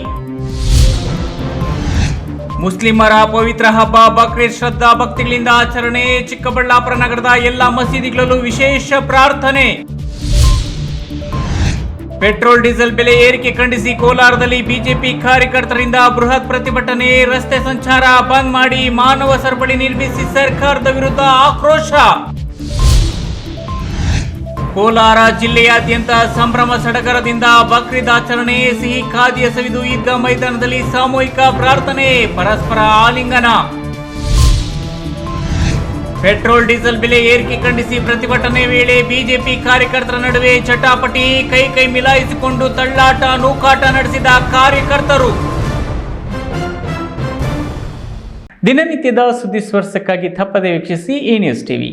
ಮುಸ್ಲಿಮರ ಪವಿತ್ರ ಹಬ್ಬ ಬಕ್ರೀದ್ ಶ್ರದ್ಧಾ ಭಕ್ತಿಗಳಿಂದ ಆಚರಣೆ. ಚಿಕ್ಕಬಳ್ಳಾಪುರ ನಗರದ ಎಲ್ಲ ಮಸೀದಿಗಳಲ್ಲೂ ವಿಶೇಷ ಪ್ರಾರ್ಥನೆ. ಪೆಟ್ರೋಲ್ ಡೀಸೆಲ್ ಬೆಲೆ ಏರಿಕೆ ಖಂಡಿಸಿ ಕೋಲಾರದಲ್ಲಿ ಬಿಜೆಪಿ ಕಾರ್ಯಕರ್ತರಿಂದ ಬೃಹತ್ ಪ್ರತಿಭಟನೆ. ರಸ್ತೆ ಸಂಚಾರ ಬಂದ್ ಮಾಡಿ ಮಾನವ ಸರಪಳಿ ನಿರ್ಮಿಸಿ ಸರ್ಕಾರದ ವಿರುದ್ಧ ಆಕ್ರೋಶ. ಕೋಲಾರ ಜಿಲ್ಲೆಯಾದ್ಯಂತ ಸಂಭ್ರಮ ಸಡಗರದಿಂದ ಬಕ್ರೀದ್ ಆಚರಣೆ. ಸಿಹಿ ಖಾದ್ಯ ಸವಿದು ಈದ್ಗಾ ಮೈದಾನದಲ್ಲಿ ಸಾಮೂಹಿಕ ಪ್ರಾರ್ಥನೆ, ಪರಸ್ಪರ ಆಲಿಂಗನ. ಪೆಟ್ರೋಲ್ ಡೀಸೆಲ್ ಬೆಲೆ ಏರಿಕೆ ಖಂಡಿಸಿ ಪ್ರತಿಭಟನೆ ವೇಳೆ ಬಿಜೆಪಿ ಕಾರ್ಯಕರ್ತರ ನಡುವೆ ಚಟಾಪಟಿ. ಕೈ ಮಿಲಾಯಿಸಿಕೊಂಡು ತಳ್ಳಾಟ ನೂಕಾಟ ನಡೆಸಿದ ಕಾರ್ಯಕರ್ತರು. ದಿನನಿತ್ಯದ ಸುದ್ದಿ ಸ್ಪರ್ಶಕ್ಕಾಗಿ ತಪ್ಪದೆ ವೀಕ್ಷಿಸಿ ಎ ನ್ಯೂಸ್ ಟಿವಿ.